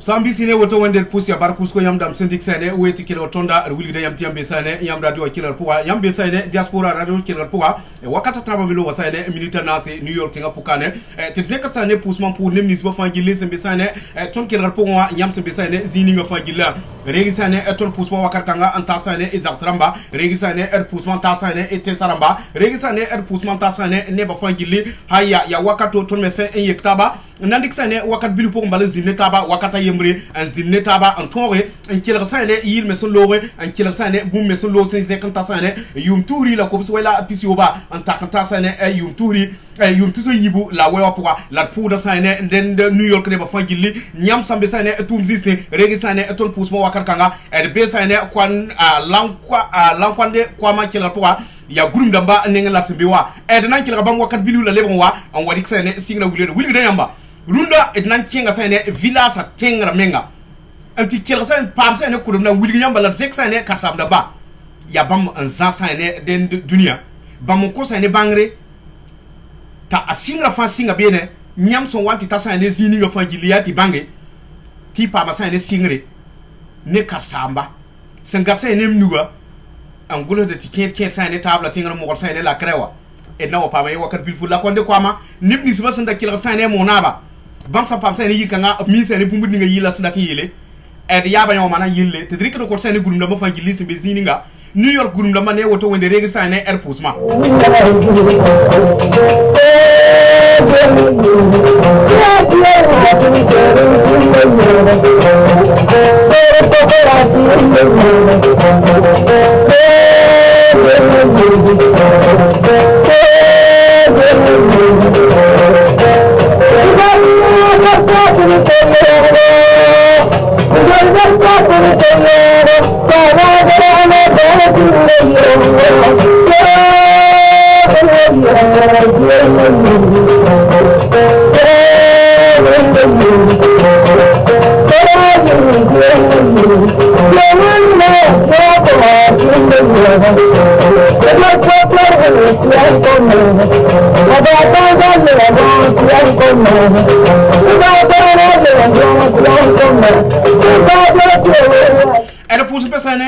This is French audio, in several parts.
Sambi sine woto wender pusia barkusko yam dam syndic sene weti kilo tonda wilgide yam tiambe sane yam radio killer puwa yam be sane diaspora radio killer puwa wakata taba milo wasane milita nasi New York tinga pukane tedzeka sane pusman pour nemnis ba fangile sembe sane ton killer puwa yam sembe sane zini nga fangila regi sane ton pusman wakatanga anta sane izaktramba regi sane pusman ta sane ete saramba regi sane pusman ta sane ne ba fangile haya ya wakato ton mese yektaba nandik sane wakat bilu pour mbala zinne taba wakata yemre an zinne taba an tonre an killer sane yil meson lore an killer sane bum meson lo sen zekanta sane yum turi la ko wala pisioba an takanta sane yum turi yum tuso yibu la wewa pour la poudre sane den New York ne ba fangili nyam sambe sane tum ziste regi sane ton pusmo wakat kanga e be sane kwan lankwande kwa ma killer pour ya gurum damba nenga la sembewa e nan killer bam wakat bilu la lebon wa an wadik sane singna wulide yamba runda etnan kinga sane villa sa tengra menga anti kila sane pam sane kurum na wulgi yamba la zek sane kasam da ba ya bam an za sane den dunia bam ko sane bangre ta asingra fa singa bene nyam son wanti ta sane zini nga fa giliati bange ti pa ma sane singre ne kasamba senga sane mnuwa angulo de tiket sane tabla tingra mo sane la krewa edna wa pa ma wakat bil fu la konde kwama nibni siba sanda kila sane mo naba bam sa pam sene yikanga mi sene bumbu ninga yila sndati yile ed yaba yo mana yille te drik ko sene gulum dama fangili se bezini nga New York gulum dama ne woto wende regi sane pusma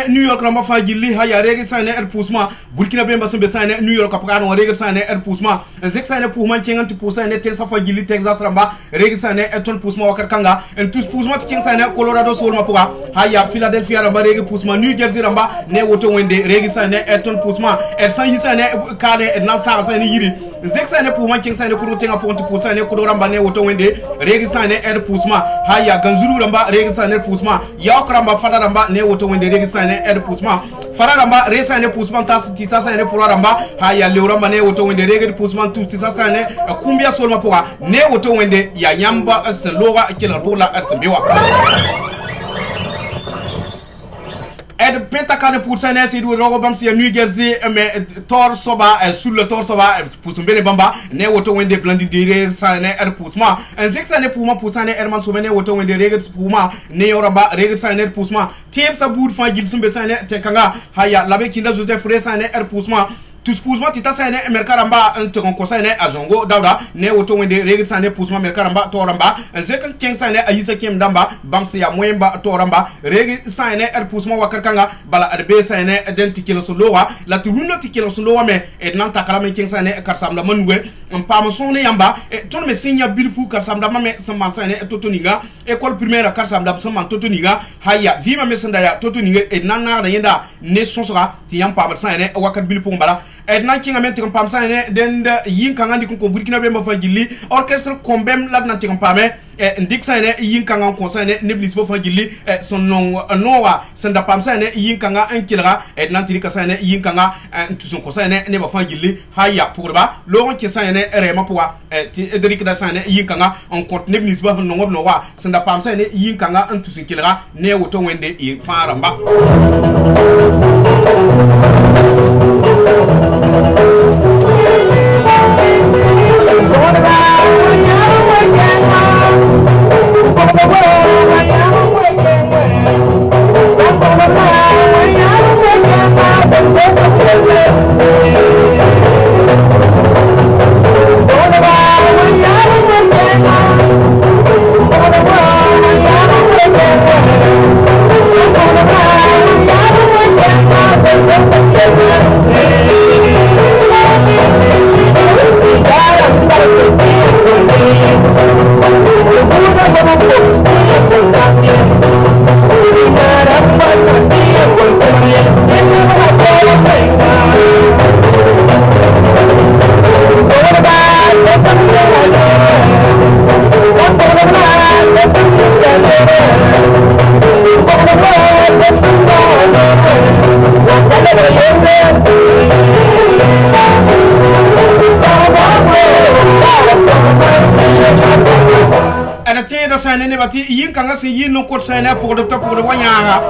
New York ramba fa gilli haya regi sane pusma Burkina Faso sembe sane New York apakano regi sane pusma zek sane pusma kenganti pusane te safa gilli Texas ramba regi sane ton pusma wakar kanga en tous pusma king sane Colorado sol mapuga haya Philadelphia ramba regi pusma New Jersey ramba ne woto wende regi sane ton pusma san yisane kale na sa sane yiri Zeksa ne pour man king sa ne kuru tenga ponti pusa ne kuru ramba ne woto wende regi sa ne pusma haya ganzuru ramba regi sa ne pusma yaok ramba fada ramba ne woto wende regi sa ne pusma fada ramba regi sa ne pusma tas tita sa ne pura ramba haya le ramba ne woto wende regi pusma tu tita sa ne kumbia solma poa ne woto wende ya nyamba selowa kila bola arsembewa et pentakane pour ça c'est du rogobam si New Jersey mais tor soba sur le tor soba pour son bele bamba ne woto wende blandi dire ça ne poussement un zexa ne pour moi pour ça ne herman somene woto wende regel pour moi ne yoramba regel ça ne poussement tiep sa bout fa gil sumbe ça ne tekanga haya labe kinda Joseph Fré ça ne poussement tous poussement tita sa ne merkaramba un te konkosa ne azongo dauda ne woto wende regel sa ne poussement merkaramba toramba zeka ken sa ne ayisa kem damba bamse ya moyemba toramba regel sa ne poussement wakarkanga bala arbe sa ne den tikelo solowa la turuno tikelo solowa me et nan takala me ken sa ne karsamda manwe pam sonne yamba et ton me sinya bilfu karsamda mame samman sa ne totoninga école primaire karsamda samman totoninga haya vima me sanda ya totoninga et nan na da yenda ne sonsora ti yamba pam sa ne wakat bilfu mbala et nan kinga men tikam pam sa ne den yin kanga ndi ko burkina be ma fangili orchestre kombem la nan tikam pame ndik sa ne yin kanga concert ne neblis bo fangili son non nowa sanda pam sa ne yin kanga en kilra et nan tirika sa ne yin kanga tu son concert ne ba fangili haya pour ba lo ki sa ne rema poa ti edrik da sa ne yin kanga on compte neblis bo no ngob no wa sanda pam sa ne yin kanga en tu son kilra ne woto wende e faramba ne bati yin kanga si yin no ko sene pour de wanyanga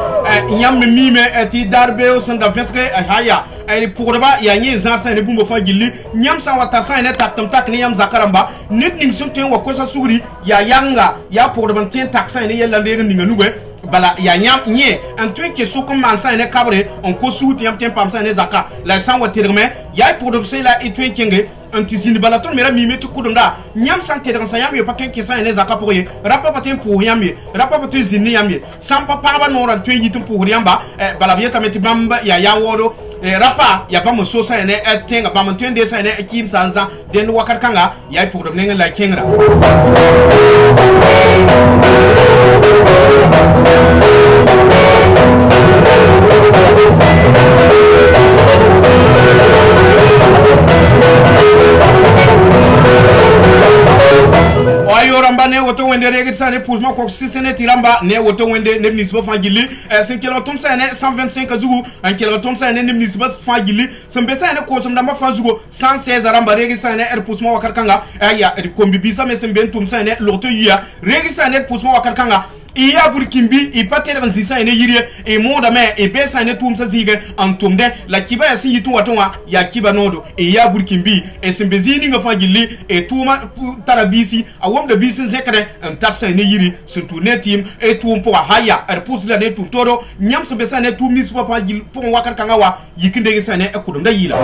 nyam mime ti darbe o sanda veske haya ay pour de ba ya nyi zan sene bumbo fa gilli nyam sa wata sene taktam tak ni yam zakaramba nit ning sun ten wa ko sa sugri ya yanga ya pour de ban ten tak sene yella ndere ninga nugwe bala ya nyam nye en tout que sou comme man sene kabre on ko souti yam ten pam sene zaka la san wa tirme ya pour de c'est la et tu kenge antisini balaton mera mime to kudunda nyam sante dans sa yam yo patin ki sa ene zaka pour ye rapa patin pour yam ye rapa patin zini yam ye sampa parba no ran tuen yitum pour yamba bala bieta meti bamba ya wodo rapa ya ba mo so sa ene tenga ba mo tuen de sa ene kim sanza den wakar kanga ya pour de nenga la kengra Ramba ne woto wende regit sa ne pousma ko sisene tiramba ne woto wende ne municipal fangili 5 kilo tom sa ne 125 zugu 1 kilo tom sa ne municipal fangili sembe sa ne ko som dama fa zugo 116 ramba regit sa ne pousma wakar kanga ya kombi bisa me sembe tom sa ne loto ya regit sa ne pousma wakar kanga iya burkimbi ipate da zisa ene yire e moda me e besa ene tumsa zige antumde la kiba ya sinyi tuwa tonwa ya kiba nodo iya burkimbi e sembezini nga fangili e tuma tarabisi awom bisi zekre tatsa ene yiri surtout netim e tumpo haya pus la ne tumtoro nyam sembesa ne tumis papa gil pon wakar kangawa yikinde ngisa ne ekudum da yila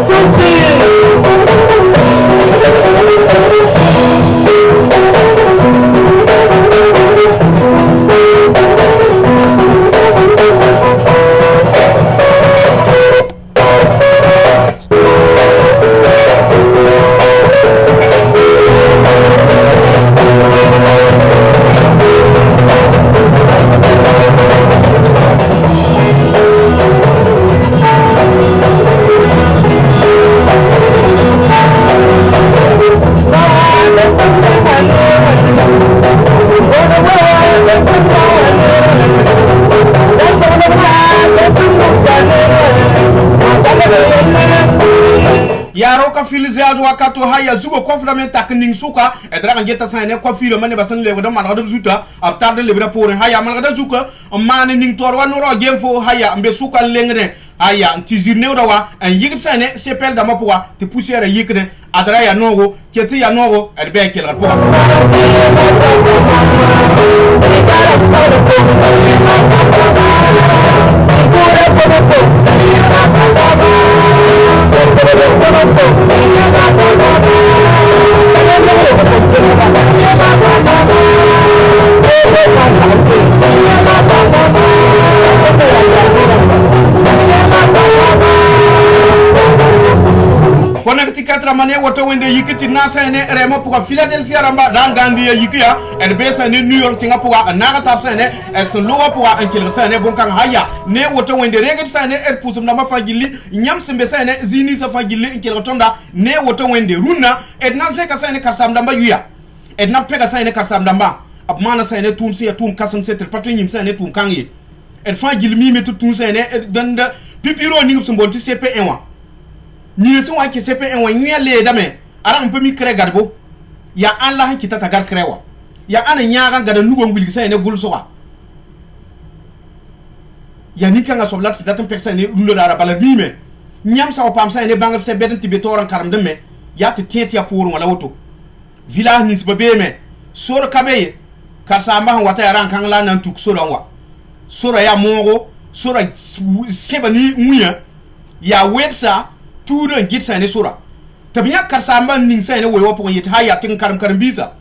ziazo wakato haya zugo koframent tak ning suka edra ngeta sane ko filo mane basan lewo da malga zuta abtar de lebra pour haya malga zuka mane ning torwa no ro gemfo haya mbe suka lengre haya tizirne wa en yigit sane sepel da mapwa te poussière yikne adra ya nogo keti ya nogo erbe kel rapwa Connecti katra mane woto wende yikiti nasa ene remo pour Philadelphia ramba dangandi yikia erbesa ne New York tinga pour naga tapsa ene es lowa pour un kilo sa ene bonkang haya ne woto wende reget sa ene er pusum na mafagili nyam sembe sa ene zini sa fagili kilo tonda ne woto wende runa edna zeka sa ene karsam damba yuya edna pega sa ene karsam damba abmana sa ene tum se tum kasam se patrin yim sa ene tum kangi ed fagili mi metu tum sa ene danda pipiro ni ngum bonti CP1 wa ni se wa ki CP1 wa nyele dame ara mpe mi kre garbo ya Allah ki tata gar krewa ya ana nyaaga gada nugo ngulgi sa ene gulso wa ya ni kanga soblat datam peksa ne undo dara bala bime nyam sa pam sa ene bangal se beden tibetoran karam deme ya te tieti ya pour wala woto village ni sba beme soro kabeye kasamba han wata yaran kan la nan tuk soro wa soro ya mongo soro sebani muya ya wetsa tudo ngitsa ne sura tabiya kasamba ning sa ne wewo pon yit haya tin karam biza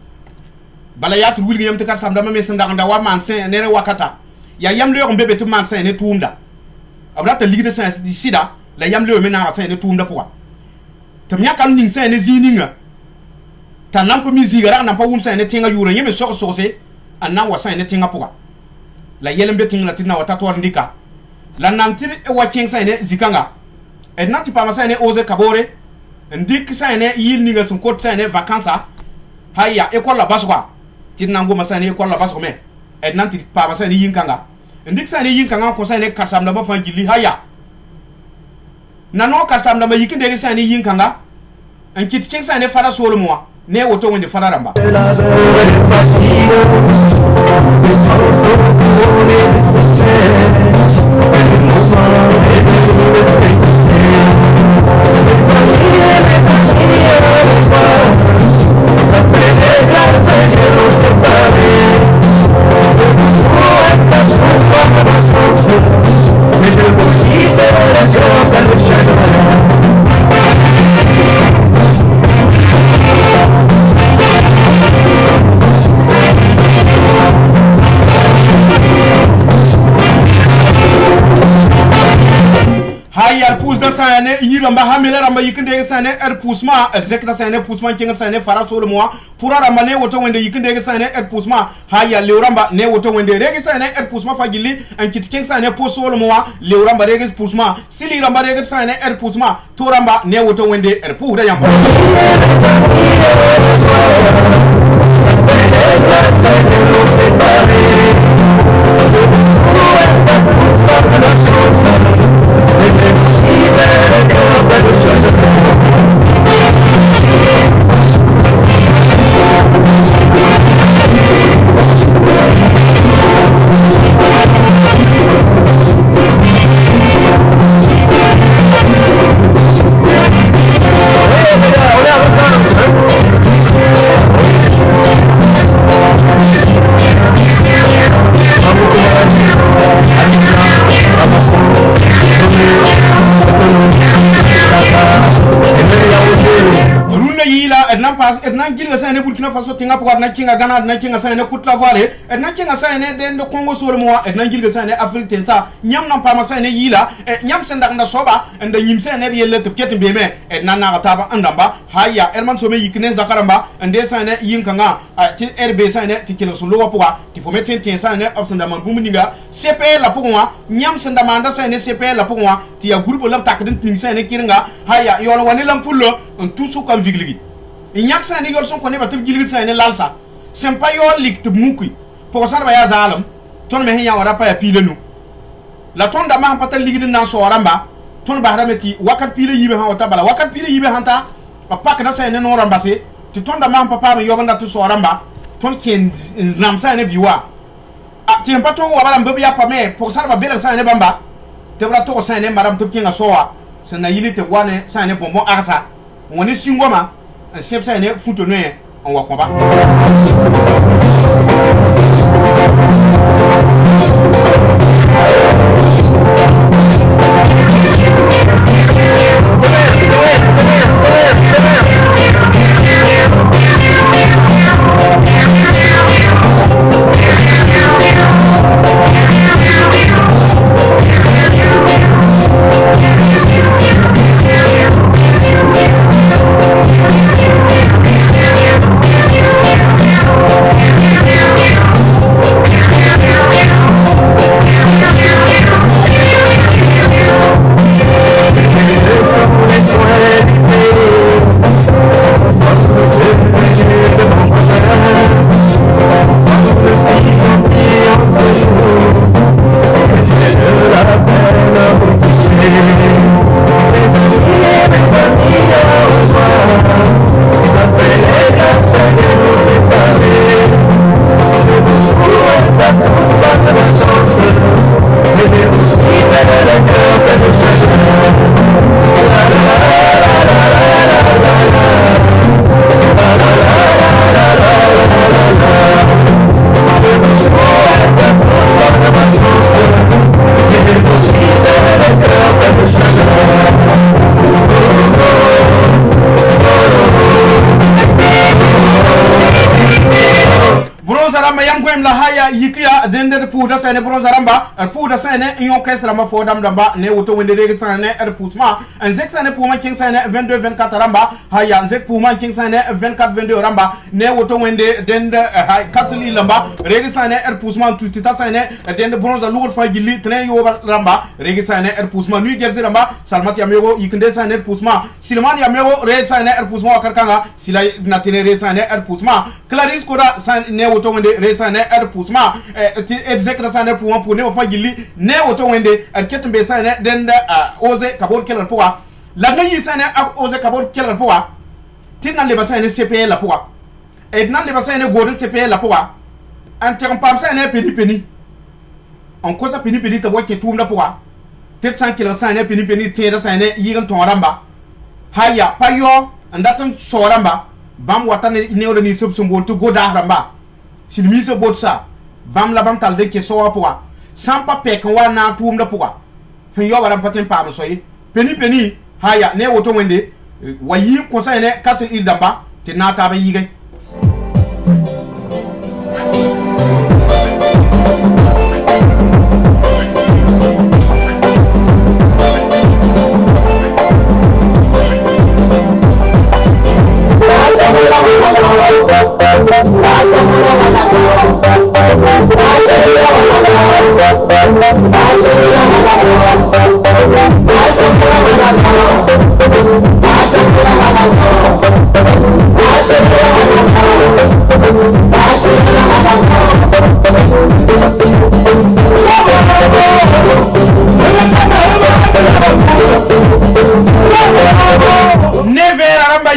bala ya tu wulgi yam te kasamba me senda nda wa man sen ne wakata ya yam le mbebe tu man sen ne tumda abrata ligide sen di sida la yam le me na sen ne tumda poa tabiya kan ning sen ne zininga tan lampo mi zigara nan pa wum sen ne tinga yura yeme so se anna wa sen ne tinga poa la yelembe tinga tinna wata tor ndika la namtiri e wa king sen ne zikanga et nanti pa masane oze kabore ndik sane yil ninga sun kot sane vacances haya école la baswa tin nango masane école la baswa me et nanti pa masane yinkanga ndik sane yinkanga ko sane karsam da ba fangili haya nano karsam da ba yikinde sane yinkanga en kit king sane fara solo moi ne woto wende fara ramba sane yiramba hamela ramba yikinde sane pusma exekta sane pusma kinga sane fara solo moi pura ramba ne woto wende yikinde sane pusma haya leuramba ne woto wende regi sane pusma fagili en kit king sane po solo moi leuramba regi pusma sili ramba regi sane pusma to ramba ne woto wende pura yamba etnan gilga sane Burkina Faso tinga pokar na kinga Ghana na kinga sane Côte d'Ivoire etnan kinga sane den de Congo solo mo etnan gilga sane Afrique tensa nyam nan pa masane yila nyam senda nda soba nda nyim sane bi yelle tepket beme etnan na taba andamba haya erman so me yikne zakaramba ende sane yinkanga ti RB sane ti kilo solo wapoa ti fo meten ten sane of senda man bumuninga CP la pokwa nyam senda manda sane CP la pokwa ti ya groupe la takden tin sane kiringa haya yolo wani lampulo on tusu kan vigligi inyak sa ni yol son ko ne batum gilgit sa ne lalsa sempa yol lik tu mukui pour ça ba ya zalam ton me hiya wara pa ya pilenu la ton da ma patal ligid na so ramba ton ba rameti wakat pile yibe ha wata bala wakat pile yibe hanta pak da sai ne no ramba se ti tonda mam papa me yobanda tu so ramba ton ken nam sai ne viwa a ti pa ton wa bala mbe ya pa me pour ça ba bela sai ne bamba te bra to sai ne maram to kinga soa sana yili te wane sai ne bonbon arsa woni singoma chef sai ne futo no en wa komba yikia dende puda sene bronza ramba puda sene yon kesra ma fodam ramba ne woto wende de sene pusma en zek sene puma king sene 22 24 ramba haya zek puma king sene 24 22 ramba ne woto wende dende kasli lamba regi sene pusma tutita sene dende bronza lugur fa gilli tren yo ramba regi sene pusma nu gerzi ramba salmat yamego yikinde sene pusma silman yamego re sene pusma akarkanga sila natine re sene pusma claris koda ne woto wende re sene pusma exekra sane pour ne fa gilli ne woto wende arketum be sane dende oze kabor kelar poa la ngi sane ak oze kabor kelar poa tinna le basane CP la poa edna le basane gode CP la poa anter pam sane peni on ko sa peni ta woke tum la poa tet san kelar sane peni tera sane yigan ton ramba haya payo andatum so ramba bam watane ne wala ni subsum bontu goda ramba silmise botsa bam la bam tal de ke so poa sampa pek wa na tum da poa hen yo waram paten pam so yi peni haya ne woto wende wayi ko sa ne kasil il damba te na ta ba yige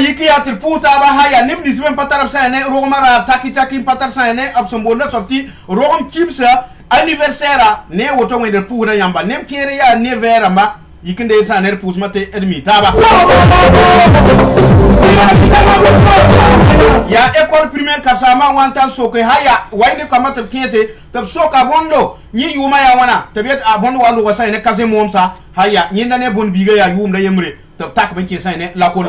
Yikiatir puta ba haya nibnis men patar sane romara taki patar sane absombonda sorti rom kimsa anniversaire ne woto ngende puda yamba nem kere ya ne vera ma yikinde sane pusmate edmi taba ya école primaire kasama wantan soke haya wayne kamata kese tab soka bondo ni yuma ya wana tabiat abondo walu wasane kaze momsa haya nyinda ne bon biga ya yumda yemre tab tak ben kese ne la ko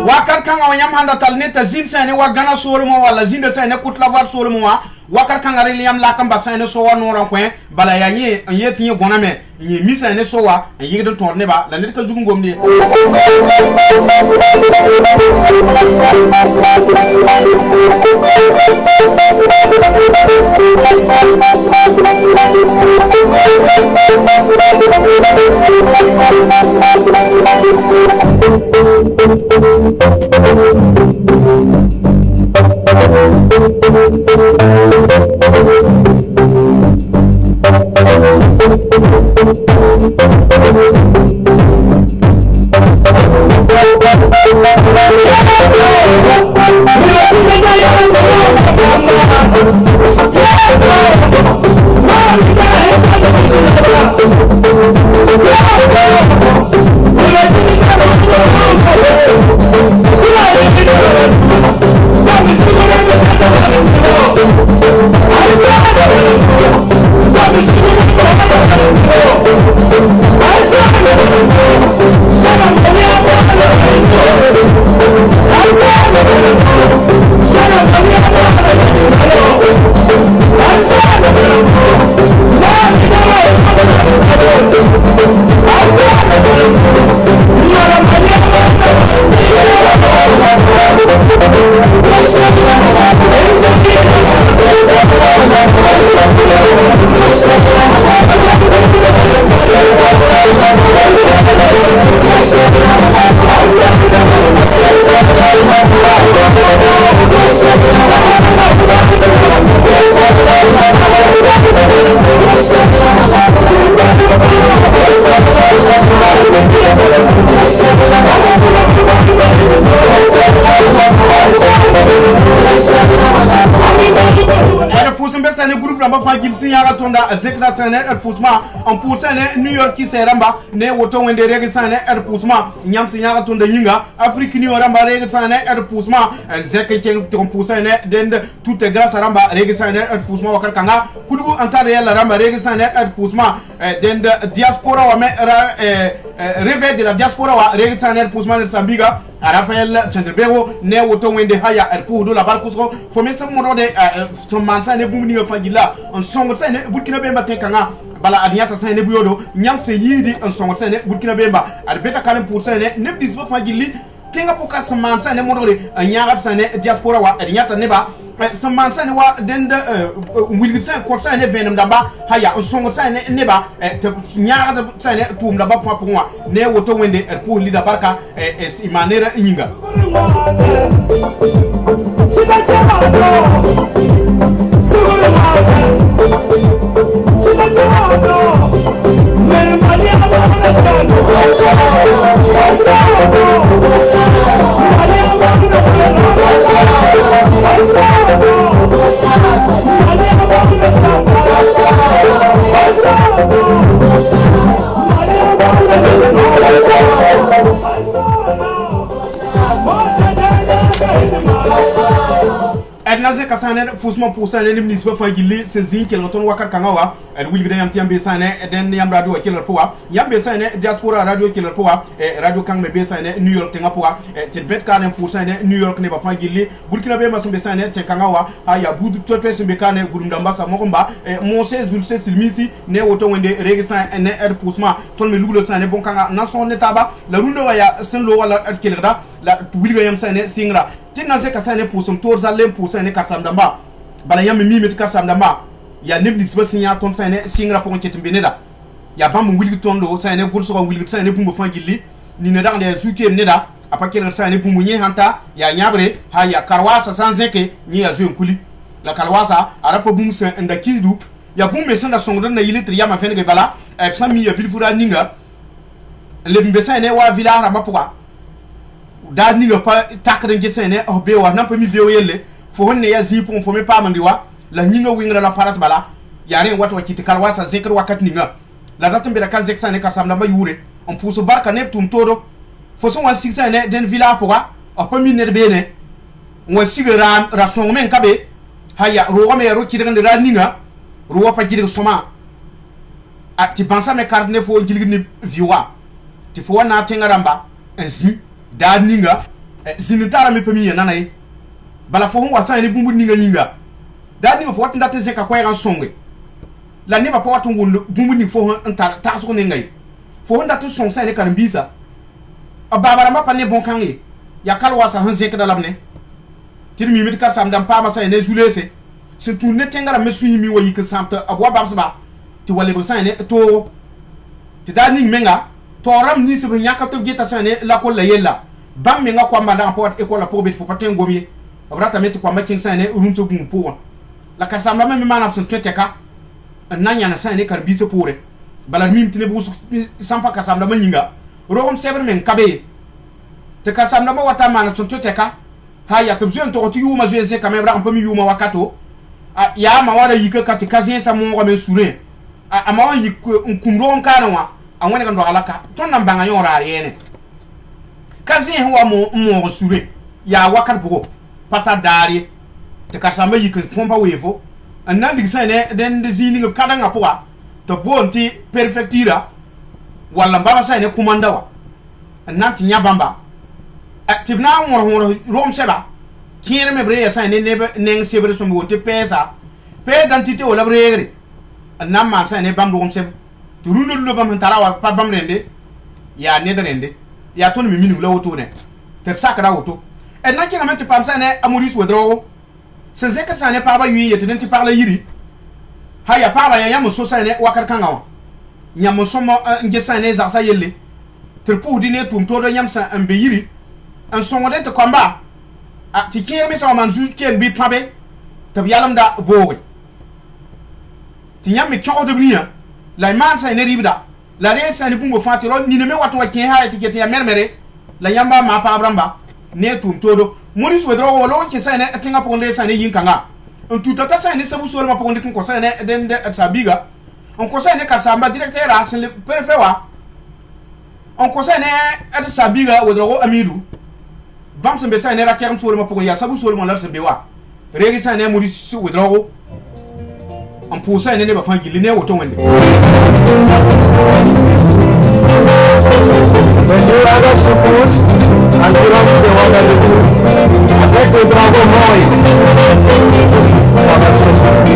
wakan kang awanyam handa tal ne ta zin sene wa gana solmo wala zin de sene kutla var solmo wa wakar kangare liam la kamba sene so wa no ran kwen bala ya ye yeti ye gona me ye mi sene so wa ye de torne ba la ne ka jugu ngomni Gilsi yaga tonda zekna sene pusma en pusane New York ki seramba ne woto wende regi sane pusma nyamsi yaga tonda yinga Afrique ni ramba regi sane pusma zeke cheng ton pusane dende toute grâce ramba regi sane pusma wakar kanga kudugu antare yalla ramba regi sane pusma dende diaspora wa me réveil de la diaspora wa regi sane pusma ne sambiga Raphaël Chandrebego ne woto wende haya pour do la barkusko fo me mo de son mansa ne bumni fagila on songo sene Burkina Bemba tekanga bala adiyata sene buyodo nyam se yidi on songo sene Burkina Bemba ad beta kalem pour sene ne disba fagili tenga poka son sene mo de nyaga sene diaspora wa adiyata neba son sene wa dende wilgit sene ko sene venum damba haya on songo sene neba nyaga sene tum da ba fa pour moi ne woto wende pour lida barka imanera yinga Naze kasane pusma pusane ni nisba fangili se zin kel ton wakar kangawa el wilgde yam tiambe sane den yam radio keller poa yambe sane diaspora radio keller poa radio kang me be sane New York tenga poa te bet kanen pusane New York ne ba fangili Burkina be masumbe sane te kangawa aya budu tope sembe kane gurumda mbasa mokomba monse zulse silmisi ne woto wende regisan ne pusma ton me lugulo sane bon kanga nason netaba la rundo waya senlo wala kellerda la wilgde yam sane singra tinna se kasane pusum torza lem pusane karsam damba bala yam mi met karsam damba ya nebni sba sinya ton sane singra pon ketimbe neda ya bam wilgi tondo sane gulso ko wilgi sane bumbo fangili ni ne dande suke neda apakel sane bumbo nyi hanta ya nyabre ha ya karwasa sanzeke ni ya zuen kuli la karwasa arapa bum sen nda kidu ya bumbe sanda songdo na yilitri ya ma fenge bala fami ya bilfura ninga lebbe sane wa vilara mapuwa da ni pa takre ngesene obe wa nampa mi bewo yelle fo honne ya zipon fo me pamandi wa la nyinga wingra la parat bala yare wat wa kiti kalwasa zekr wakat ninga la datumbe la kan zeksane ka samna ma yure on pousse barka ne tum todo fo so wa siksane den villa poa o pa mi ner bene wa sigara rason men kabe haya ro me ro kidande da ninga ro pa kidir soma a ti pensa me carte fo jilgni viwa ti fo na tengaramba ainsi da ninga zinitara me pemi nana e bala fo hon wasa ni bumbu ninga yinga da ni fo wat ndate se ka ko ran songwe la ne ba po watu bumbu ni fo hon ta so ne ngai fo hon ndate song sa ne kan bisa ababara ma pa ne bon kan e ya kal wasa han zeka da lamne tirmi mit ka sam dam pa ma sa ne julese se tourne tengara me suyi mi wayi ka samta abwa babsba ti wale bo sa ne to ti da ni menga to ram ni se be nyaka to geta sa ne la ko la yella bam menga kwa manda po e ko la po bit fo paten gomi abrata meti kwa making sa ne rum so gum po la ka sam me mana sun teteka nanya na sa ne kan bi se pore bala mim tine bu sampa ka sam da manyinga rohom seber men kabe te ka sam da ma wata mana sun teteka haya to bzon to tu yuma zwe se kamera un peu mi yuma wakato ya ma wada yika kati kazin sa mo me sure ma wa yik nkumro nkana wa anwane kan do alaka ton nan banga yora yene kazin wa mo sure ya wakat bugo pata dari te ka sama yika pompa wefo nan dig sa ne den de zini ngap kada ngapoa to bonti perfectira wala mbaba sa ne kumanda wa nan ti nyabamba active na ngoro rom seba kire me bre sa ne neng sebre so mo te pesa pe d'identité wala bre na ma sa ne bam rom seb to rundo lo bam tarawa pa bam rende ya ne rende ya to mi minu la woto ne ter sakra woto e na kinga mente pam sa ne amuris wodro se zeka sa ne pa ba yi yete nti parla yiri ha ya pa ba ya yam so sa ne wakar kanga ya mo so mo nge sa ne za sa yelle ter pu di ne tum to do yam sa ambe yiri en songoden te kwamba ti kire me sa man zu ken bi pabe tab yalam da bowe ti nyam me kyo de bria la man sa ne ribda la re sa ne bungo fatiro ni ne me watu wa ken ha ti ya mermere la yamba ma pa abramba ne tum todo moris wedro wolo ki sa ne tinga ponde sa ne yinkanga en tout tata sa ne sabu so ma ponde ko sa ne den de sabiga on ko sa ne ka samba directeur a sen le préfet wa on ko sa ne ad sabiga wedro amidu bam se besa ne rakiam so ma poko ya sabu so ma lar se bewa regi sa ne muri su withdraw am po sa ne ba fangi li ne woto wende when you are the support and you are the one that you and let the drago noise for the support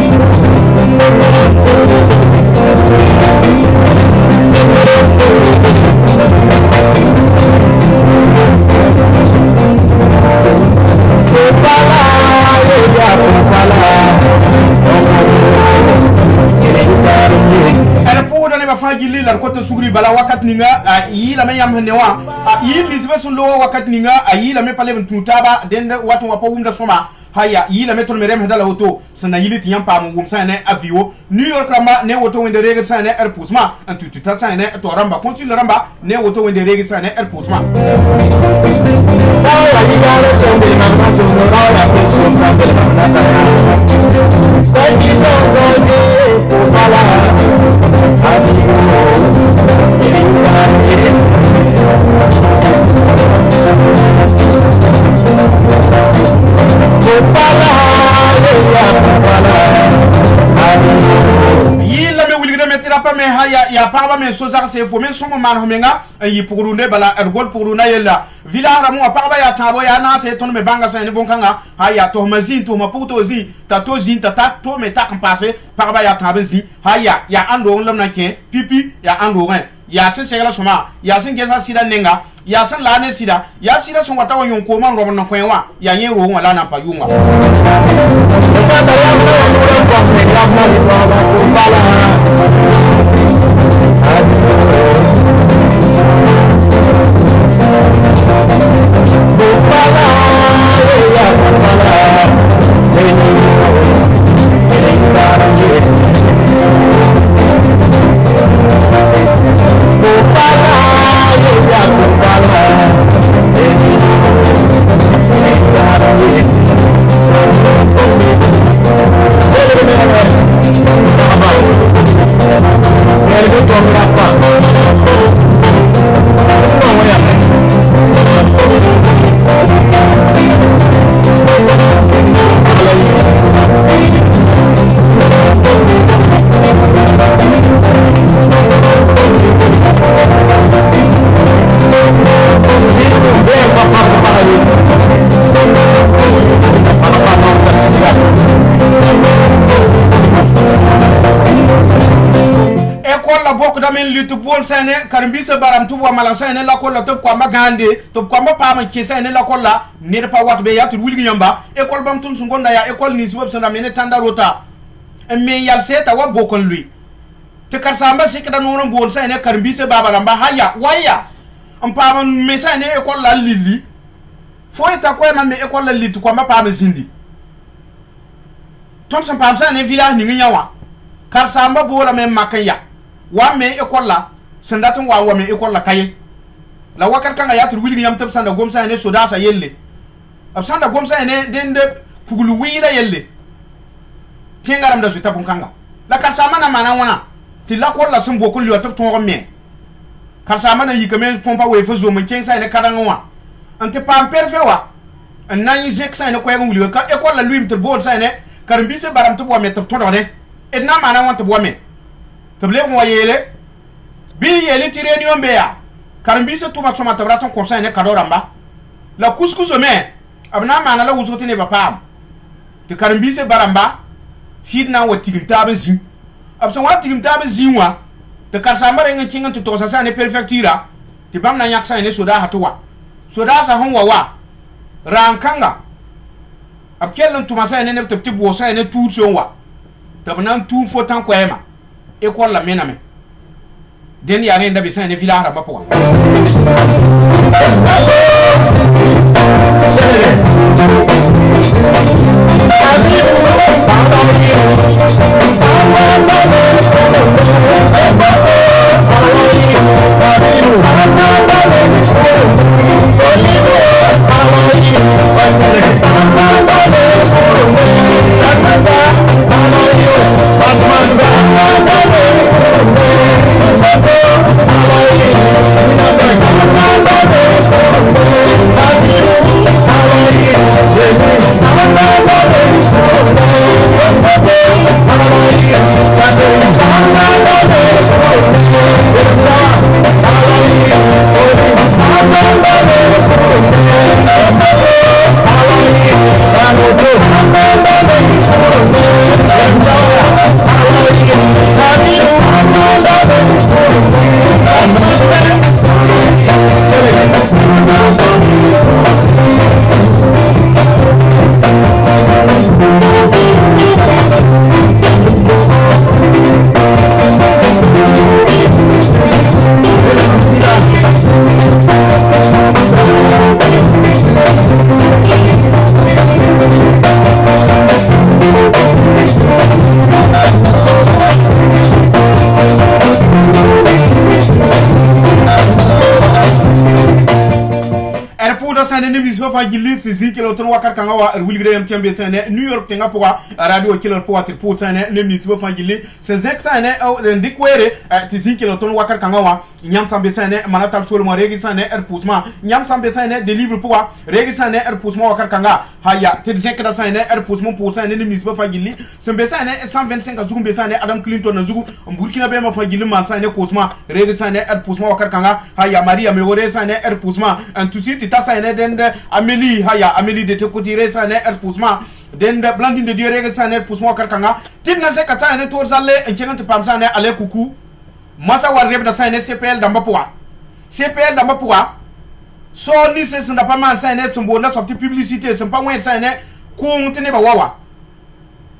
fagili la ko to sugri bala wakat ninga yi la me yam newa yi lisbe sun lo wakat ninga yi la me pale tutaba den watu wa pawum da soma haya yi la me to merem dala auto sana yili ti yam pam gum sa ne avio New York ramba ne woto wende rege sa ne air pusma en tuta sa ne to ramba consul ramba ne woto wende rege sa ne air pusma me haya ya paba me sozar se fo men somo man homenga yi pugurunde bala ergol puguruna yella vila ramu paba ya tabo ya na se ton me banga sa ne bonkanga haya to mazin to maputo zi ta to zin ta to me ta kan passe paba ya tabe zi haya ya ando on lamna ke pipi ya ando ren ya se segala soma ya se ngesa sida nenga ya se la ne sida ya sida son wata won ko man ro na kwenwa ya yen ro wala na payunga sa ta ya no ro ko me la ma ro bala Thank you. men lutu bol sane karimbi se baram tu wa mala sane la ko la to ko ma gande to ko ma pa ma ki sane la ko la ne pa wat be ya tu wulgi yamba école bam tun sungonda ya école ni sibab sana mene tanda rota men yal seta wa bokon lui te kar samba sikda non bol sane karimbi se baba ramba haya waya am pa ma me sane école la lili fo eta ko ma me école la litu ko ma pa ma zindi ton sam pa sane village ni nyawa kar samba bola men makaya wa me école la sandatun wa me école la kaye la wakar kanga ya tur wilgi yam tab sanda gom sa ne soda sa yelle ab sanda gom sa ne den de pugulu wila yelle tingaram da su tabun kanga la kar sama na mana wana ti la ko la sun bokul yo tab ton me kar sama na yikame pompa we fa zo mun ken sa ne kadanga wa ante pam perfe wa an nan yi jek sa ne ko yagum liyo ka école la luim tab bon sa ne kar mbi se baram tab wa me tab to do ne et na mana wan tab wa me table mo yele bi yele ti réunion be ya karambi se tuma soma tabraton conseil ne kadoramba la couscous me abna mana la wusote ne bapam te karambi se baramba sidna watigim tabe zin absa watigim tabe zinwa te karsamba renga kinga to sa ne prefecture te bamna yaksa ne soda hatwa soda sa honwa wa rankanga abkelon tuma sa ne te tibo sa ne tout sonwa tabnan tout fotan ko ema école la mename den ya ne ndabi sen ne filara mapo sane ne miswa fa gilli si kilo ton wakar kanga wa wilgre yam tiambe sane New York tenga poa radio kilo poa tripo sane ne miswa fa gilli se zek sane o ndikwere ti kilo ton wakar kanga wa nyam sambe sane manatal sol mo regi sane pusma nyam sambe sane de livre poa regi sane pusma wakar kanga haya ti zek da sane pusma po sane ne miswa fa gilli sembe sane 125 azugumbe sane Adam Clinton azugu Burkina be ma fa gilli man sane kosma regi sane pusma wakar kanga haya Maria Mewore sane pusma antusi ti ta sane dende Amélie haya Amélie de tekotire sane pusma dende Blandine de Dieu sane pusma wakar kanga tinna se kata ne tor zalle enkengante pam sane ale kuku masa war rebe da sane CPL damba poa so ni se sanda pa man sane tumbo na sorti publicité sem pa wen sane ko ngtene ba wawa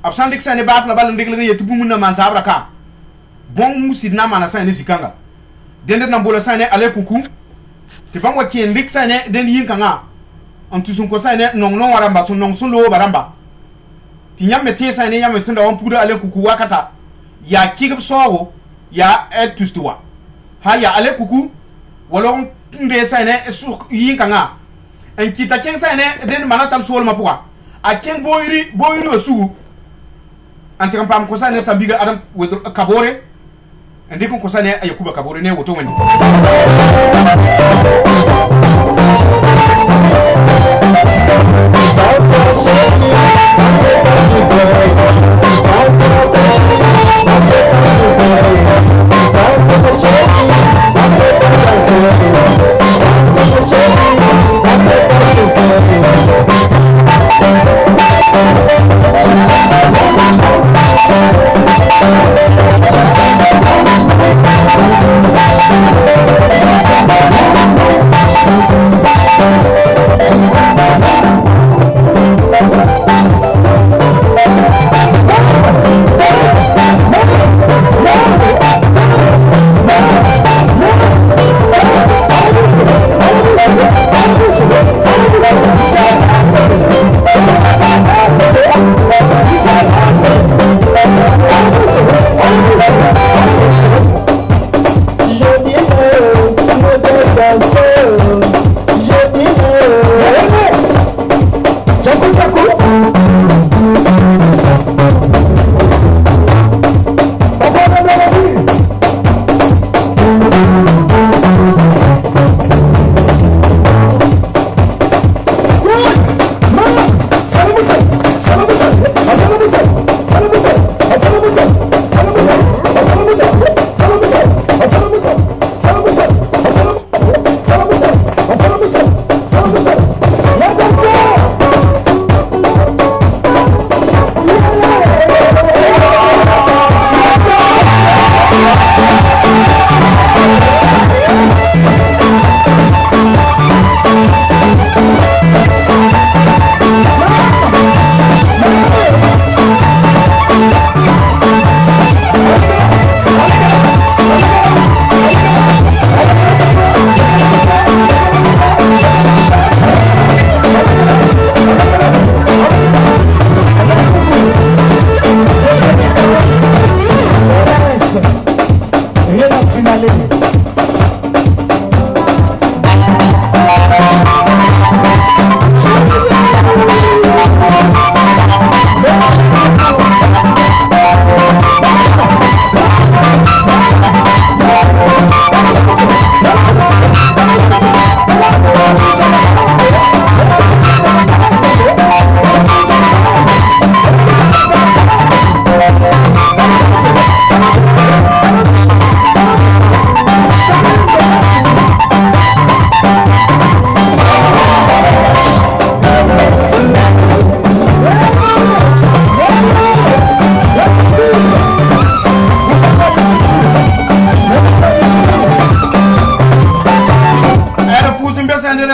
absandik sane ba afla bal ndegle yetu bu munna man sabra ka bon musid na mana sane sikanga dende na mbola sane ale kuku ti bangwa kien lik sane den yinka nga antusun ko sane non waramba sun non sun lo baramba ti nyamme te sane nyamme sunda on pudo ale kuku wakata ya kigib sowo ya etustuwa ha ya ale kuku walon nde sane su yinka nga en kita ken sane den manatal sol mapwa a ken boyri osu antikam pam ko sane sabiga adam wedro kabore ndiko ko sane ayakuba kabore ne woto wani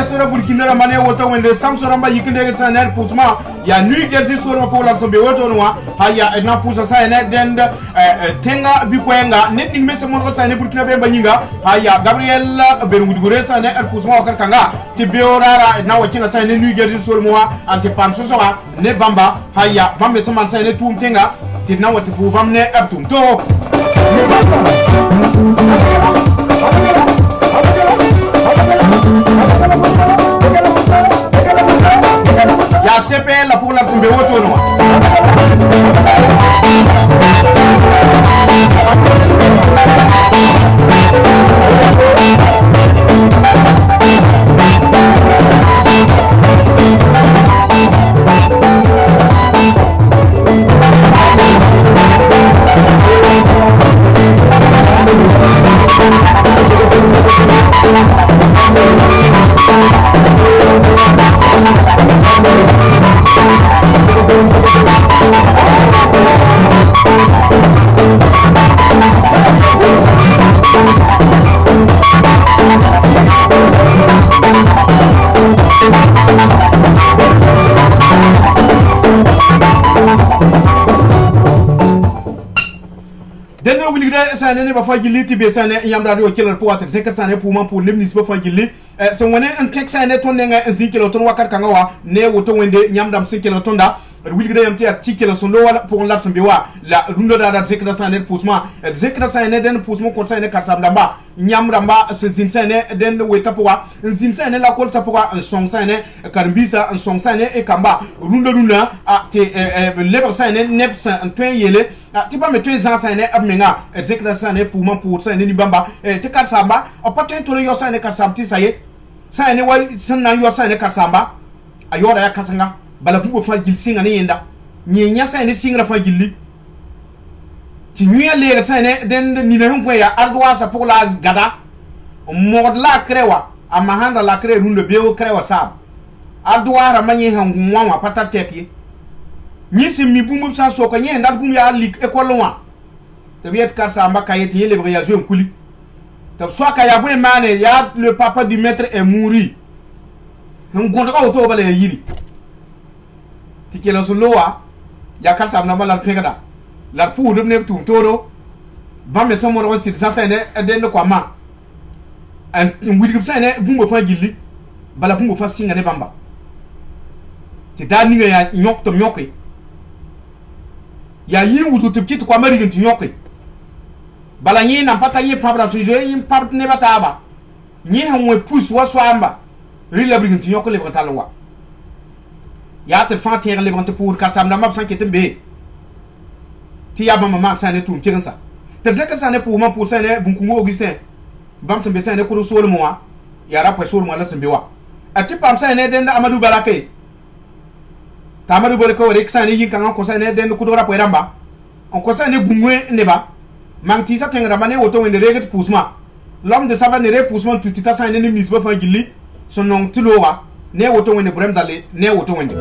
sera burkina mane woto wende samso ramba yikinde sa ner pusma ya New Jersey sura pour la sombe woto noa haya na pusa sa ene dend tenga bikwenga netting mese mon ko sa ne burkina be bayinga haya Gabriel Bermudugure sa ne pusma wakar kanga ti beorara na wakina sa ne New Jersey sura mo anti panso so ne bamba haya bambe sama sa ne tum tenga ti na wati pu bamne abtum to ya sepe la pour la simbe woto no sane ba fagili tibe sane yamra do killer po water se sane pour man pour nemnis ba fagili se wone en tek sane ton nga en zikilo ton wakar kanga wa ne woto wende nyamdam sikilo tonda wilgida yamti at tikilo son lo wala pour lar sambe wa la rundo da zekra sane pousma zekra sane den pousmo ko sane karsam damba nyamra mba se zin sane den weta poa zin sane la ko tapoa son sane karbisa son sane e kamba rundo luna a te leber sane nepsa twen yele ti ba me twen zan sane abmenga zekra sane pour man pour sane ni bamba te karsamba o paten to yo sane karsam ti saye sane wal sanna yo sane karsamba ayora ya kasanga bala bubo fa gil singa ne yenda nyenya sane singra fa gilli ti nyuya le sane den ni na hon ya ardwa sa pour la gada mod la krewa amahanda la kre rundo bewo krewa sab ardwa ra manye han nwa pata tepi ni sim mi bumbu sa so ko nyenda bum ya lik école wa te biet karsamba kayeti yele bre ya zo kuli te so ka ya bu mane ya le papa du maître est mouru ngondo ko to bale yiri tikelo so lowa ya karsa na mala pegada la pour de ne tum toro bambe so mo rosit sa sene den ko ma en wudi sa ne bumbo fa gilli bala bumbo fa singa ne bamba ti dani nga ya nyok to nyoki ya yi wudu to kit ko mari ngi nyoki bala nyi na pata yi pabra so je yi pab ne bataba nyi han we pousse wa swamba ri la brigin nyoki le batalwa ya te fa terre le bante pour kastam na mab sankete be ti ya mama ma sa ne tum kiransa te zeka sa ne pour ma pour sa ne bunkumo Augustin bam sa be sa ne ko so le moa ya ra po so le moa la sa be wa ati pam sa ne den Amadou Balake Tamadou Balake o rek sa ne yin kan ko sa ne den ko do ra po ramba on ko sa ne gumwe ne ba mang ti sa tengra mané auto wende reget pousma l'homme de savane re pousma tout tita sa ne ni misba fa gilli son non tulowa ne auto wende brem zale ne auto wende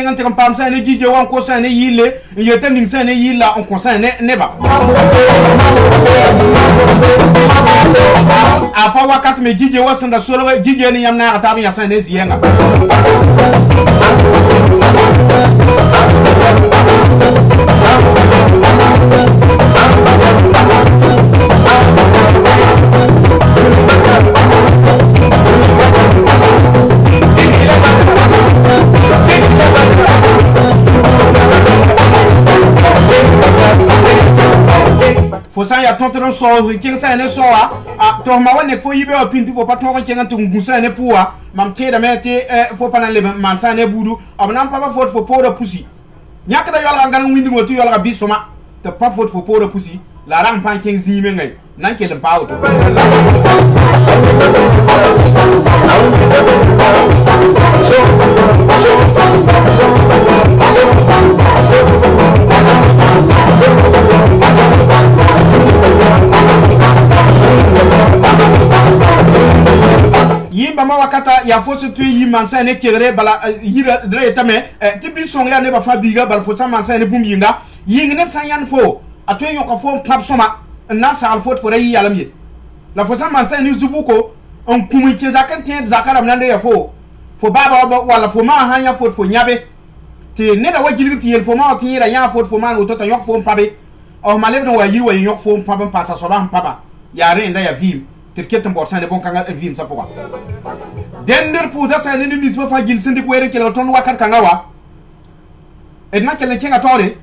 kengan te pam sa ne gije wan ko sa ne yile yete ning sa ne yila on ko sa ne ba apa wakat me gije wasanda solo gije ni yamna atabi ya sa ne ziyenga Fosa ya tontron so king sa ne so a to ma wane fo yibe o pinti fo patron ko king to ngusa ne puwa mam te da mete fo panale man sa ne budu abna pa fo fo pora pusi nyaka da yola ngal windi mo ti yola bisoma te pa fo fo pora pusi la ram pan king zime ngai nan ke le pawo to yimba ma wakata ya fosse tu yimman sa ne kere bala yira dre tame tibi song ya ne ba fabiga bal fo sa man sa ne bum yinga yingne sa yan fo atoy yo ka fo klap soma na sa al fo re yalam ye la fo sa man sa ne zubuko on kumi ke zakan te zakara mnande ya fo baba wala fo ma hanya fo nyabe te ne da wajili ti yel fo ma ti yira ya fo ma no to ta yok fo pabe o maleb no wa yiri wa yok fo pabe pasa so ba papa ya re nda ya vim terketem bor sa ne bon kanga vim sa poka dender puta sa ne ni misma fa gil sindi ko ere kelo ton wakat kanga wa edna kelen kenga tore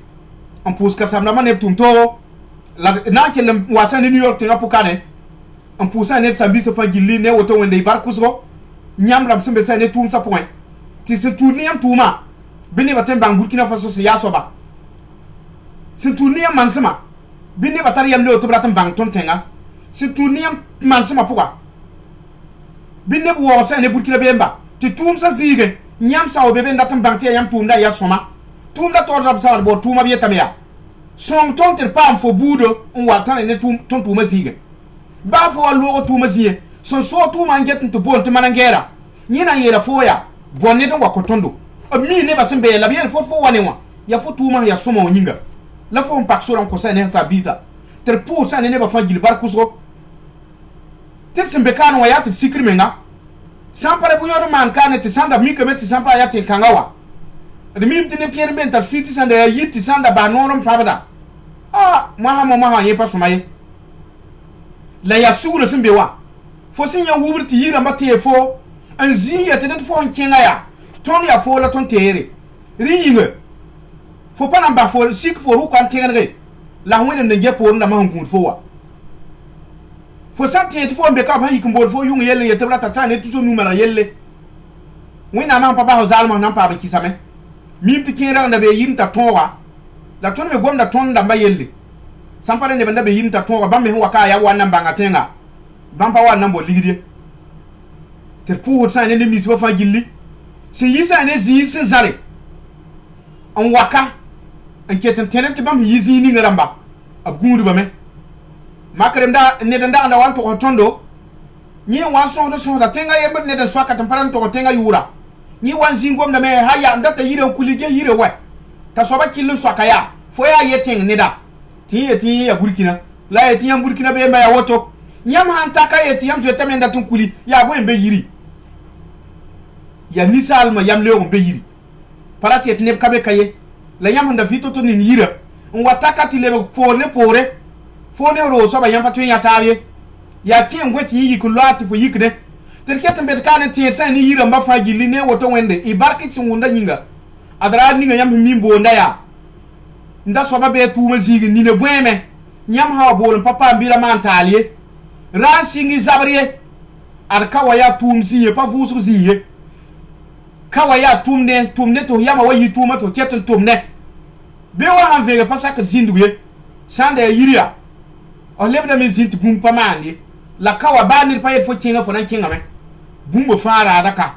on pus ka samna man neptum to la na kelen wasa ne New York tinga pukane on pusa ne sambi sa fa gilli ne woto wende bar kusgo nyam ram sembe sa ne tum sa point ti se tourner am tuma bini batem bang Burkina Faso se ya soba se tourner am mansema bini batari yam le to bratam bang ton tenga se tourner am mansema puka binne bu wo sa ne Burkina bemba ti tum sa zige nyam sa o bebe ndatam bangte yam tum da ya soma tum da to rab sa bo tum abi tamya son ton ter pam fo budo on watan ne tum ton tum zige ba fo lo tum ziye son so tum an get to bon te manangera nyina yela fo ya bonne don wa kotondo mi ne ba sembe la bien fo wane wa ya fo tum ya soma nyinga la fo on pak so ran ko sa ne sa biza ter pour sa ne ba fa gil bar kuso tet sembe kan wa ya tet sikrimenga sampare bu yoro man kan tet sanda mi ke met sampa ya tet kangawa de mi tine pierre ben tar suite sanda ya yiti sanda ba norom pabada ma ye pa sumaye la ya suguro sembe wa fo sin ya wurti yira mate fo an zi ya tet fo nkenga ya ton ya fo la ton tere riyinga fo pana ba fo sik fo ru kan tengere la wene ne gepo na ma ngun fo wa fo santi fo mbe ka ba yikumbo fo yung yelle ye tabla tata ne tuso numero yelle wina ma papa ho zalma nan pa ba kisame mimti kera na be yinta tonwa la ton be gonda ton da ba yelle sampare ne banda be yinta tonwa ba me ho ka ya wannan banga tenga bampa wannan bo ligide ter pu sa ne mi so fa gilli se yisa ne zi se zare an waka an ketan tenant bam yizi ni ngaramba abgundu ba me makrem da ne da anda wan to tondo ni wan so da tenga yembe ne da swaka tamparan to tenga yura ni wan zingom da me haya ndata yire kulige yire we ta so ba killu swaka ya fo ya yeteng ne da ti ya Burkina la yeti yam Burkina be ma ya woto nyam han taka yeti yam zo temenda tun kuli ya bo embe yiri ya nisal ma yam lewo be yiri parati et ne kabe kaye la yam nda fito to ni yira on wataka ti lebe pore fo ne ro so ba yam patu ya tawe ya ki ngweti yi ku lati fo yikne terkete mbet kan ti sa ni yira mba fa gili ne woto wende ibarki ci ngunda nyinga adara ni nga yam mimbo ndaya nda so ba be tuma zigi ni ne bweme nyam ha bol papa mbira mantalie ran singi zabriye ar kawaya tumziye pa vusu ziye kawaya tumne to yama wayi tuma to keton tumne be wa han vega pasaka zinduye sanda ya yiria o lebda me zinti bum pamandi la kawa banir pa yefo kinga fo nan kinga me bumbo fara daka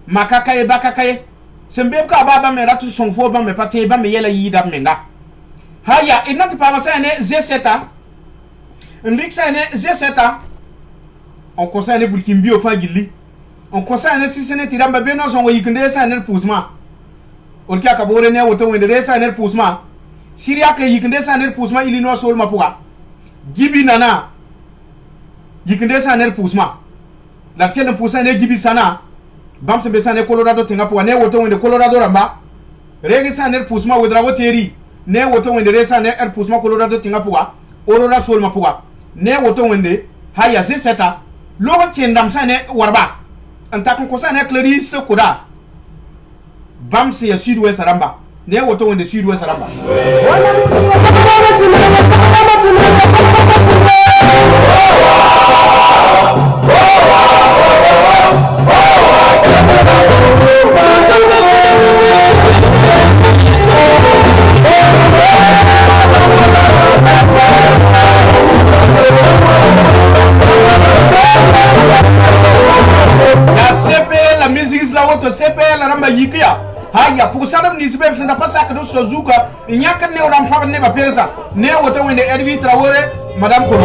makaka e bakaka e sembe ka baba me ratu son fo ba me pate ba me yela yida menga haya inati pa masane Z7 nrixane Z7 on concerne Burkina Faso fa gilli on concerne si sene tiramba beno son yikinde sa ne pousma orki aka bore ne woto wende resa ner pusma Syria ke yikende sa ner pusma Illinois sol mapuga gibi nana yikende sa ner pusma la kene pusa ne gibi sana bamse be sa ne Colorado tenga puga ne woto wende Colorado ramba rege sa ner pusma wedra woteri ne woto wende resa ne pusma Colorado tenga puga orora sol mapuga ne woto wende haya zeseta logo kendam sa ne warba antakon ko sa ne Clarice koda bamse ya sud-ouest ramba ne woto wende sud-ouest ramba la musique la woto CPL la ramba yikia haya pour ça ni sibe c'est pas ça que nous sozuka nyaka ne on pa ne ba pesa ne woto wende Edwi Traoré madame Kolo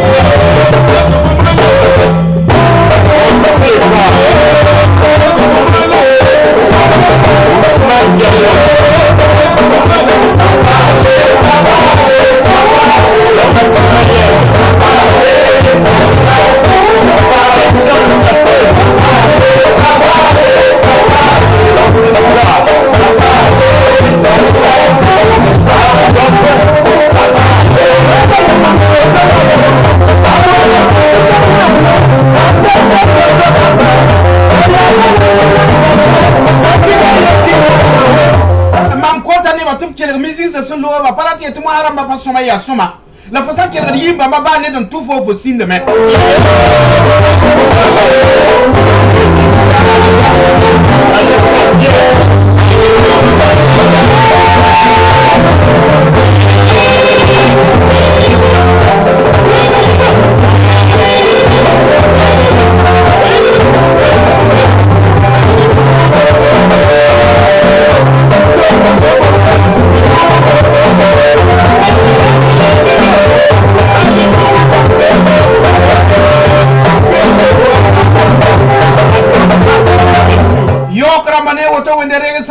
va pas la tête moi aramba pas soma ya soma la façon qu'elle a dit bamba ba ne dans tout faux signe de mais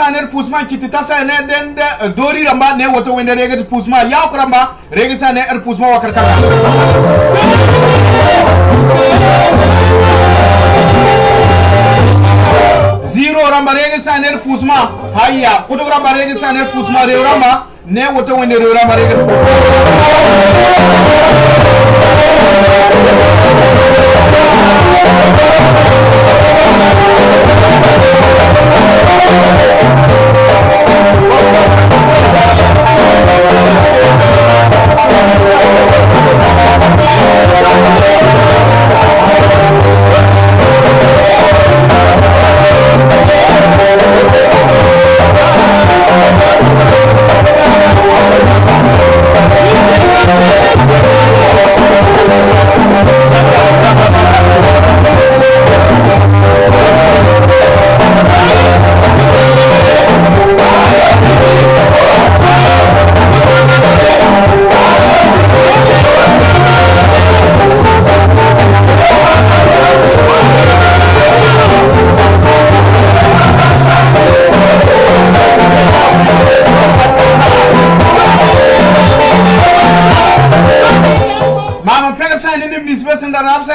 saner pusma kitita sa ne den dori ramba ne woto wende rege pusma ya kramba rege sa ne pusma wakar kaka zero ramba rege sa ne pusma haya kudu ramba rege sa ne pusma re ramba ne woto wende re ramba rege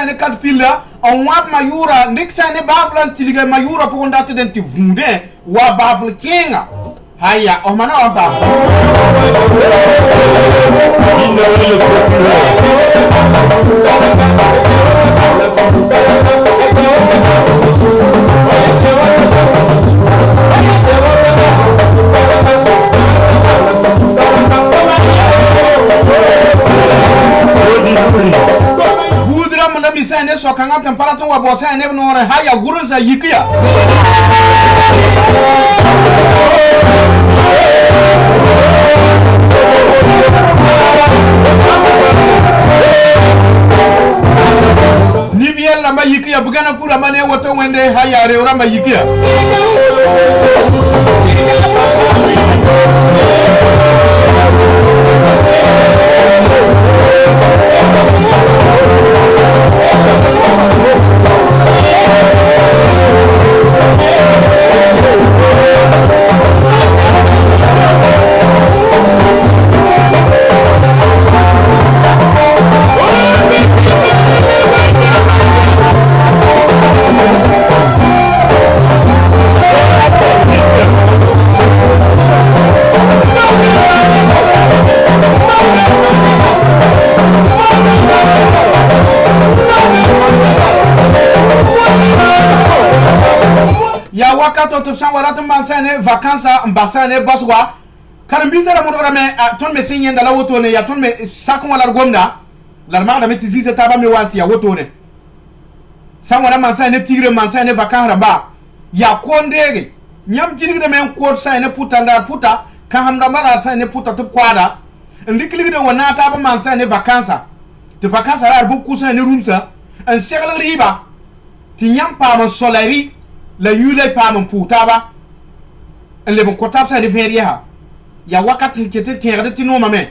ne kat pilla on wat mayura ndik sane baflan tiliga mayura pour ndate den ti vunde wa bafl kenga haya o mana on ba misane so kanga temperature wa bosa ne no re haya guru za yikiya ni biel na yikiya bugana pura mane woto wende haya re ora yikiya ya wakato to san wala tan mansane vacances mbasane boswa karam bizara mo dora me ton me sinye ndala woto ne ya ton me sakon wala gomda la ma da meti zise taba me wanti ya woto ne san wala mansane tigre mansane vacances raba ya kondege nyam jinigde men ko sane puta nda puta ka hamda mala sane puta to kwada ndikligde wana taba mansane vacances te vacances ra bu kusane rumsa en segel riba ti nyam pa man soleri la yule pa man putaba en le bon kotap sa de veria ya wakati kete terde ti no mame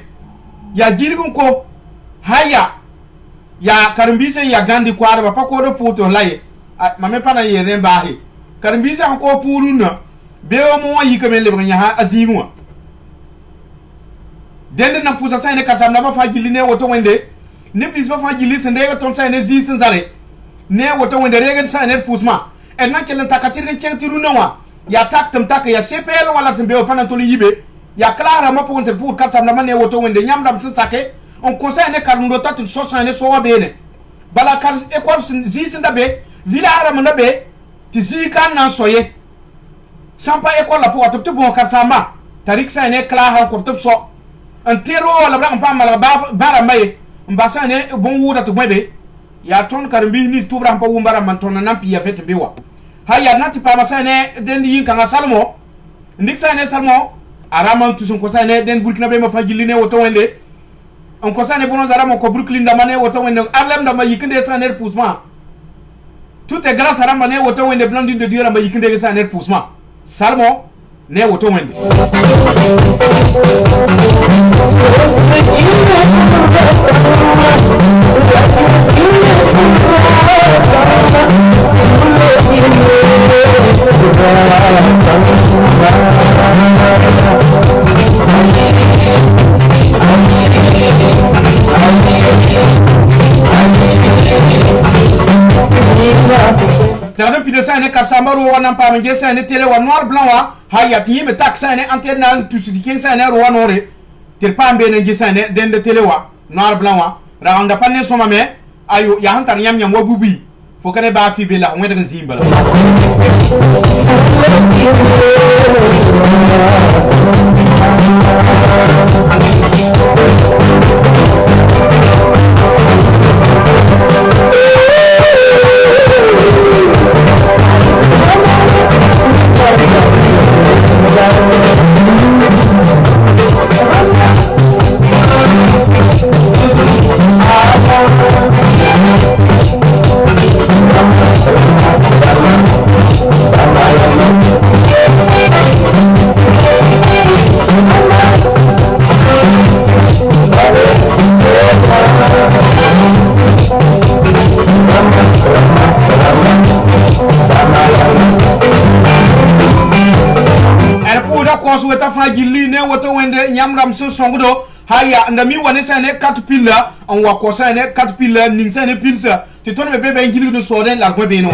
ya jirgun ko haya ya karambise ya gandi kwara ba pa ko do puto laye mame pana ye remba he karambise ko puruna be o mo yi kamel le nya ha azimu dende na pusa sa ne kasam na ba fa giline woto wende ne bis ba fa gilise ndega ton sa ne zisin zare ne woto wende regen sa ne pusma en na kelen takatir ne ceng tiru nawa ya tak tem tak ya CPL wala sembe o panan to yibe ya clara ma ponte pour katsam na mane woto wende nyam dam sake on conseil ne karundo tatu so ne so wa bene bala kar école zisin dabe villa ara na be ti zikan nan soye sampa école la pour to bon katsamba tarik sa ne clara ko to so en tero wala bra pa mala bara may mbasa ne bon wuda to mebe ya ton karimbi ni tubra pa wumbara man ton nan pi ya fet biwa haya nati pa masane den yin kan salmo ndik sane salmo araman tusun ko sane den burkina be ma fajiline woto wende on ko sane bono zaramo ko brooklyn da mane woto wende arlem da ma yikinde sane poussement tout est grâce à ramane woto wende blandine de dieu ma yikinde sane poussement salmo ne woto wende Tade pide sa ne karsambaro wana pa menge sa ne tele wa noir blanc wa hayati me tak sa ne antenne tu sidi sa ne ro nore tel pa mbe ne ngi sa ne den de tele wa noir blanc wa ra anda pa ne soma me ayo ya hantar nyam nyam wa bubi fo kane ba fi be la ngwe de zimbala weta fagili ne woto wende nyamram so songudo haya ndami wane sane katpilla on wa ko sane katpilla ning sane pilsa ti ton be bebe ngili no soden la ko be no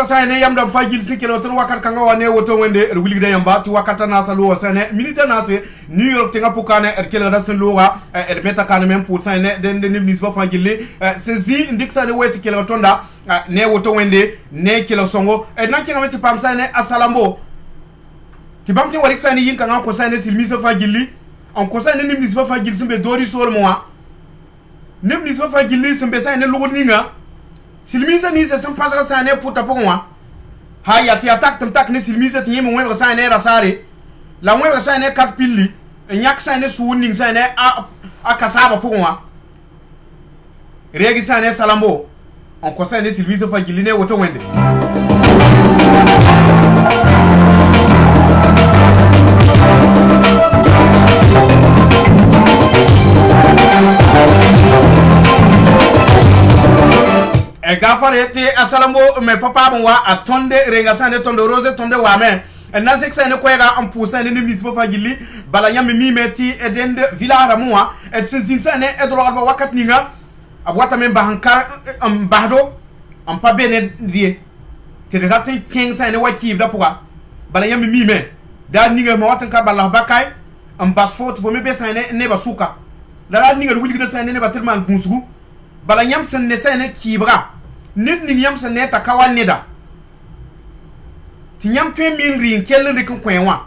Sane yamdam fajil sikelo ton wakat kanga wane woto wende wili de yamba ti wakata na salo sane militaire na se New York tinga pokane kele da sen loga meta kan même pour sane den nis ba fajil sezi ndik sane weti kele tonda ne woto wende ne kele songo na kinga meti pam sane asalambo ti bam ti warik sane yin kanga ko sane silmise fajili on ko sane nis ba fajil simbe dori sol moa nis ba fajili simbe sane logo ninga silmisa ni se pasaka sane puta pongwa ha ya ti attack tam tak ne silmisa ti yemo weba sane rasare la weba sane kat pilli nyak sane suwuning sane a kasaba pongwa regi sane salambo on ko sane silmisa fa giline woto wende e gafare te asalambo me papa bon wa atonde renga sane tondo rose tonde wa men na seksa ne koyga am pousa ne mis bo fagili bala yam mi meti e dende villa ramwa e sin sane e dro ba wakat ninga abwata men ba hankar am bahdo am pa bene die te de tatin king sane wa ki da pouga bala yam mi me da ninga ma watan ka bala bakay am bas foto fo me be sane ne ba suka la ninga wuli de sane ne ba telman kunsugu bala yam sen ne sane kibra nit ning yam sa neta kawan neda ti yam twen min rin kellen de kan kwenwa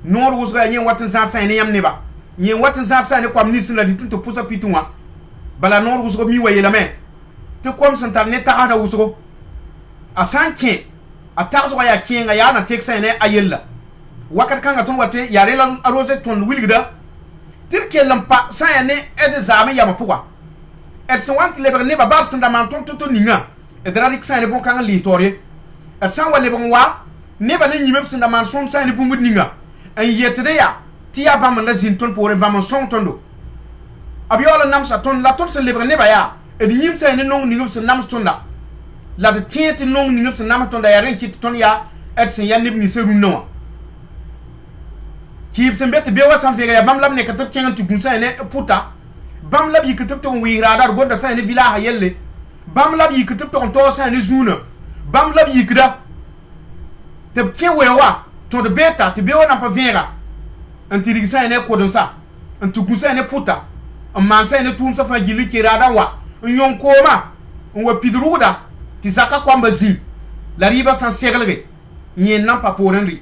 nor wusga yen watin zap sa ne yam neba yen watin zap sa ne kwam nisin la ditin to pusa pitunwa bala nor wusgo mi waye la me te kwam santar ne ta hada wusgo asanke atazo ya kienga ya na teksa ne ayella wakat kanga ton wate yare la arose ton wilgida tirkelam pa sa ne ede zame yama puwa et se want leber ne babab sanda manton toto ninga et radik sa ne bon kan li torye et san wale bon wa ne ba ne yimem sanda man son sa ne bumbu ninga en yetede ya ti ya bam na zin ton pour bam son tondo abiola nam sa ton la ton se leber ne ba ya et yim sa ne non ningum se nam stonda la de tieti non ningum se nam tonda ya ren kit ton ya et se ya ne ni se runo ki se mbete be wa san fega ya bam lam ne katot kengan tu gunsa ne puta bam lab yi kitap ton wi radar gonda sa ne villa ha yelle bam lab yi kitap ton to sa ne zuna bam lab yi kida te ke wewa to de beta te be wona pa vera antiri sa ne ko don sa antu ku sa ne puta man sa ne tum sa fa gili ki radar wa nyon koma on pidruda ti zaka kwamba zi la riba san segelbe yen nan pa porenri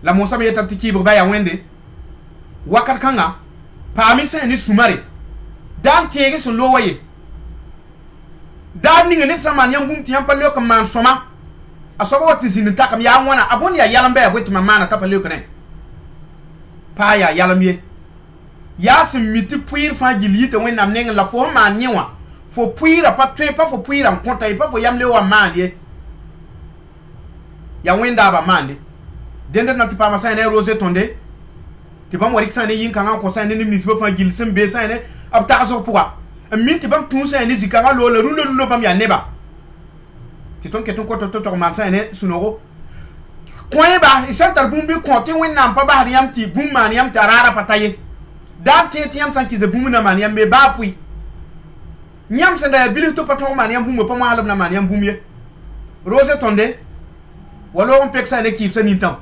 la mo sa me yetam ti kibro ba ya wende wakat kanga parmi ça ni sumare dan tege so lowaye dan ni ngene sama nyam bum tiam palio ko man soma asogo wati zin takam ya wana abon ya yalambe ya wetu mamana tapalio ko ne pa ya yalamie ya se miti puir fa gili te wen am neng la fo man nyewa fo puira pa twe pa fo puira konta pa fo yamle wa mande ya wenda ba mande dende na tipa masa ne rose tonde ti bam warik sane yin kanga ko sane ni nisbe fa gil sembe sane ab ta so pourra min ti bam tun sane zikanga lo le runo bam ya neba ti ton keton ko to man sane sunoro koy ba isantar bumbi ko ti wen nam pa ba yam ti bum man yam tarara pataye dan ti yam san ki ze bum na man yam be ba fui nyam sanda bilu to paton man yam bum pa ma halab na man yam bum ye rose tonde walo on pek sane ki sane tam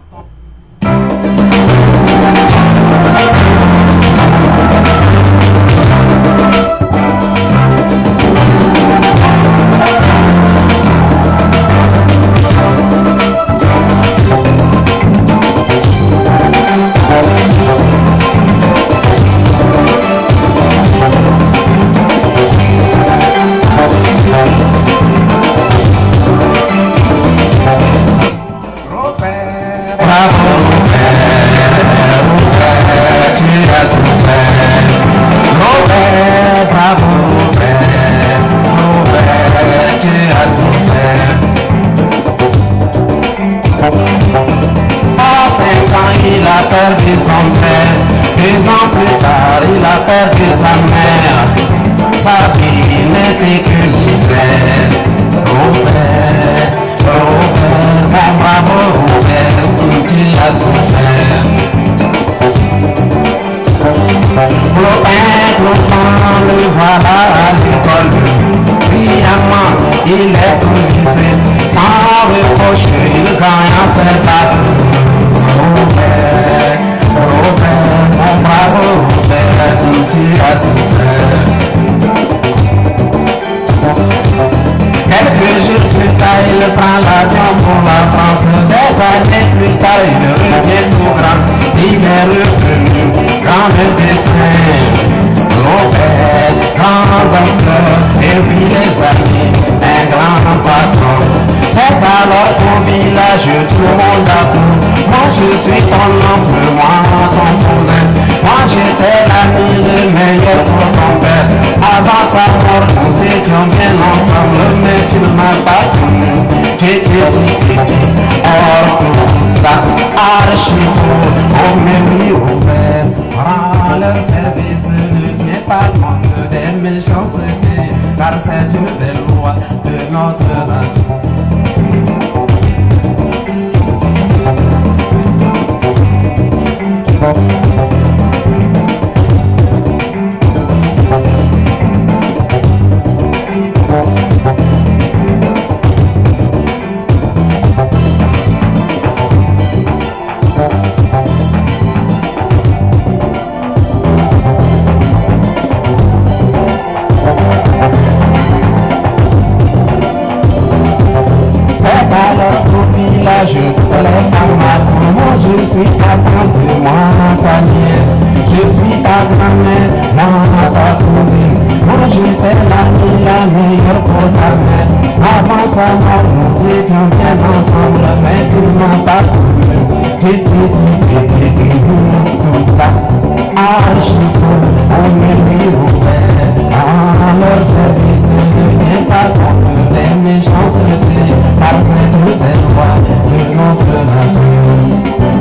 Sa vie n'était que misère, mon père. Il prend l'avion pour la France. Des années plus tard, il revient tout grand. Il est revenu, grand médecin, Robert, grand docteur, et puis les amis, un grand patron. C'est alors qu'au village, tout le monde a tout. Moi je suis ton oncle, moi ton cousin. Moi j'étais l'ami le meilleur pour ton père. Avant sa mort, nous étions bien ensemble, mais tu ne m'as pas connu. J'étais si petit, hors tout ça, archi faux, au mépris ouvert. Rends leur service, ne tiens pas compte des méchancetés, car c'est une des lois de notre nature. Je te lève à ma moi je suis ta tante, moi ta nièce. Je suis ta grand-mère, moi ta cousine. Moi j'étais l'ami, la meilleure pour ta mère. Avant sa mort, nous étions bien ensemble, mais tu ne m'as pas connu. J'étais si petit, tout ça, archi faux, au mépris ouvert. À leur service, ne tiens pas compte des méchancetés, car c'est une des lois de notre nature.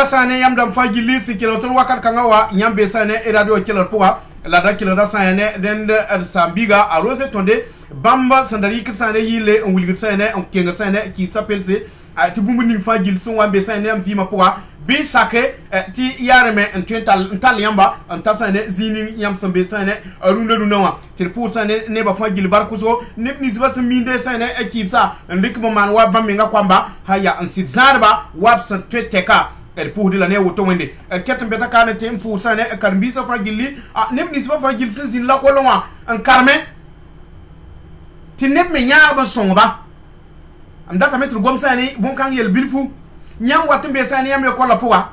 Sane yam dam faji lisi kiloton wakat kangawa nyambe sane e radio kilor poa la da kilor da sane den sambiga a rose tonde bamba sandari kisane yile on wilgit sane on kenga sane ki sapelse ti bumbu ning faji sun wambe sane am fima poa bi sake ti yareme en tental yamba en tasane zini yam sambe sane runda dunawa ti pour sane ne ba faji barkuso ne nisba minde sane e kipsa ndik mo man wa bambe nga kwamba haya en sit zarba wabsa tweteka el pour de la ne woto wende el ketem beta kana tem pour sane karbi sa fagili nem nisba fagil sin la ko lwa en karme ti nem me nyaa ba sonba am data mettre gom sane bon kan yel bilfu nyam watte be sane yam e ko la poa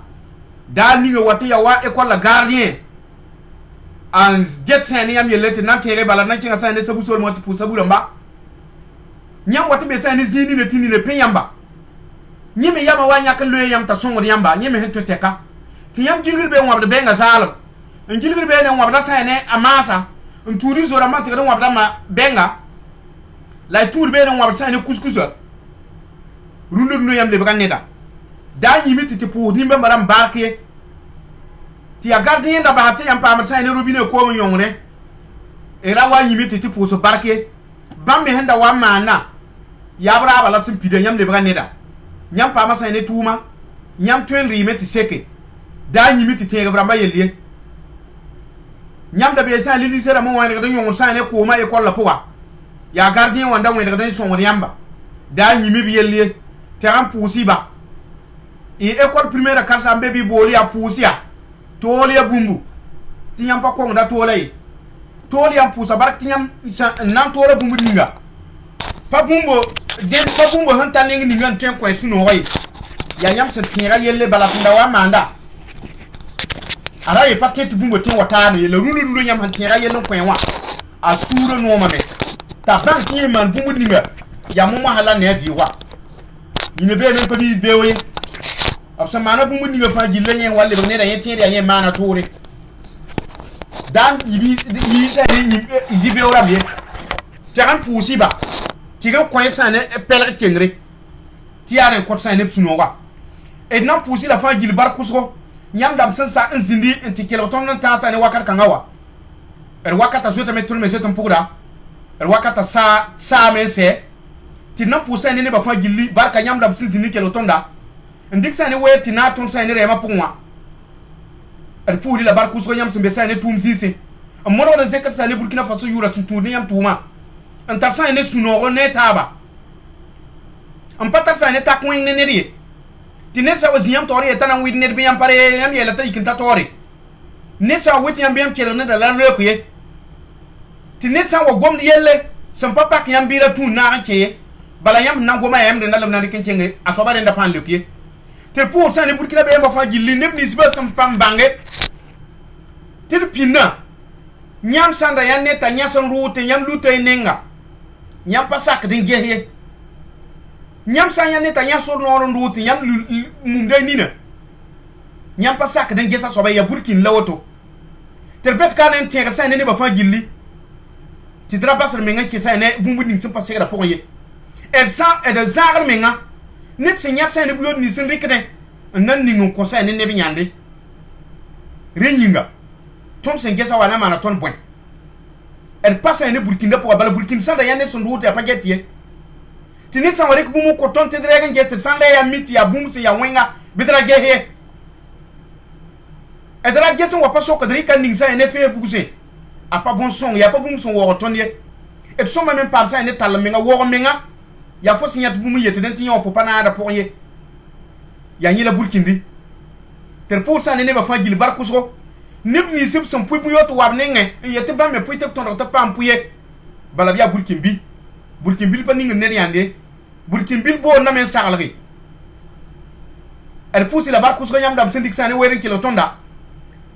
da ni nga watte ya wa e ko la gardien an jet sane yam yelete na tere bala na kinga sane sabu sol moti pour sabu lamba nyam watte be sane zini ne tini ne penyamba nyime yama wa nyaka loye yam ta songo yamba nyime hen teka ti yam gilgil be wabda be nga zalam en gilgil be ne wabda sane amasa en turi zora man tigada wabda ma benga la tour be ne wabda sane couscous rundu no yam de be kaneda da yimi ti pour nimbe maram barke ti ya gardien da ba ti yam pa sane robine ko mo yongre e ra wa yimi ti pour so barke bambe henda wa mana ya bra bala sim pide yam de be kaneda nyam pa masa ne tuma nyam twen rime ti seke da nyimi ti tege bramba yelie nyam da be sa lili sera mo wani ga yon sa ne ko ma e kolla poa ya gardien wanda wani ga son wani yamba da nyimi bi yelie te ran pusi ba e école primaire karsa mbebi boli a pusi a toli a bumbu ti nyam pa ko da tolay toli am pusa bark ti nyam nan tole bumbu ninga pa bumbo den pa bumbo hanta ningi ninga ten ko suno hoy ya yam se tira yelle bala funda wa manda ara ye patet bungo tin watani le rulu ndu nyam hantira yelo kwenwa asuro no mame ta ban ti man bungo ninga ya mo hala na afi wa yine be men pami bewe absa mana bungo ninga fa jille nyen walle ne da yete ya yen mana tore dan yibi yi sa ni yibe ora be tan pusi ba ti ga koy sa ne pel kengre ti aren ko sa ne suno wa et nan pusi la fa jil bar kusgo nyam dam sen sa nzindi ntikelo ton nan ta sa ne wakat kangawa wakata zota metul me zeton puguda wakata sa me se ti nan pusa ne ba fa jilli barka nyam dam sen zindi kelo tonda ndik sa ne we ti na ton sa ne rema pungwa puli la bar kusgo nyam sembe sa ne tum sisi amoro da zekat sa ne burkina faso yura suntu ne yam tuma antar sa ne sunoro ne taba am patar sa ne takwing ne ne ri ti net sa waziyam tori etana wid net biyam pare yam yela ta ikinta tori net sa wit yam biyam kelo ne da la leku ye ti net sa wa gom yelle sam papa k yam bira tu na ke bala yam na goma yam de ndalam na de kencenge asoba de ndapan leku ye te pour sa ne burkina be yam fa jilli ne ni siba sam pam bange ti pinna nyam sanda yan neta nyason rute yam lutay nenga nyam pasak din gehe nyam sa yan neta nyason noron ruti yam munday nina nyam pasak den gesa soba ya burkin lawoto terbet kanen tega sa ne ba fa gilli ti dra passer menga ki sa ne bumbu ning sim passer da poye et sa et de zagar menga net se nyap sa ne bu ni sin rikene nan ningon ko sa ne ne bi nyande renyinga ton sen gesa wana mana ton boy el passa ne burkina po bala burkin sa da yan ne son ruti apagetie ti net sa wari ku mu ko ton te dregen get san le ya miti ya bum se ya wenga bidra gehe edra geson wa paso ko drika ning sa ne fe buguse a pas bon son ya pas bum son wo ton ye et so même pas sa ne tal menga wo menga ya fo signat bum yete den ti yo fo pana da pour ye ya nyila burkindi ter pour sa ne ba fa gil bar kuso nib ni sip son puy buyo to wab nenge yete ba me puy te ton to pam puye bala biya burkimbi burkimbi pa ning ne yande burkimbi bo na men sagalri el pousse la bar kuso yam dam sendik sa ne weren kilo tonda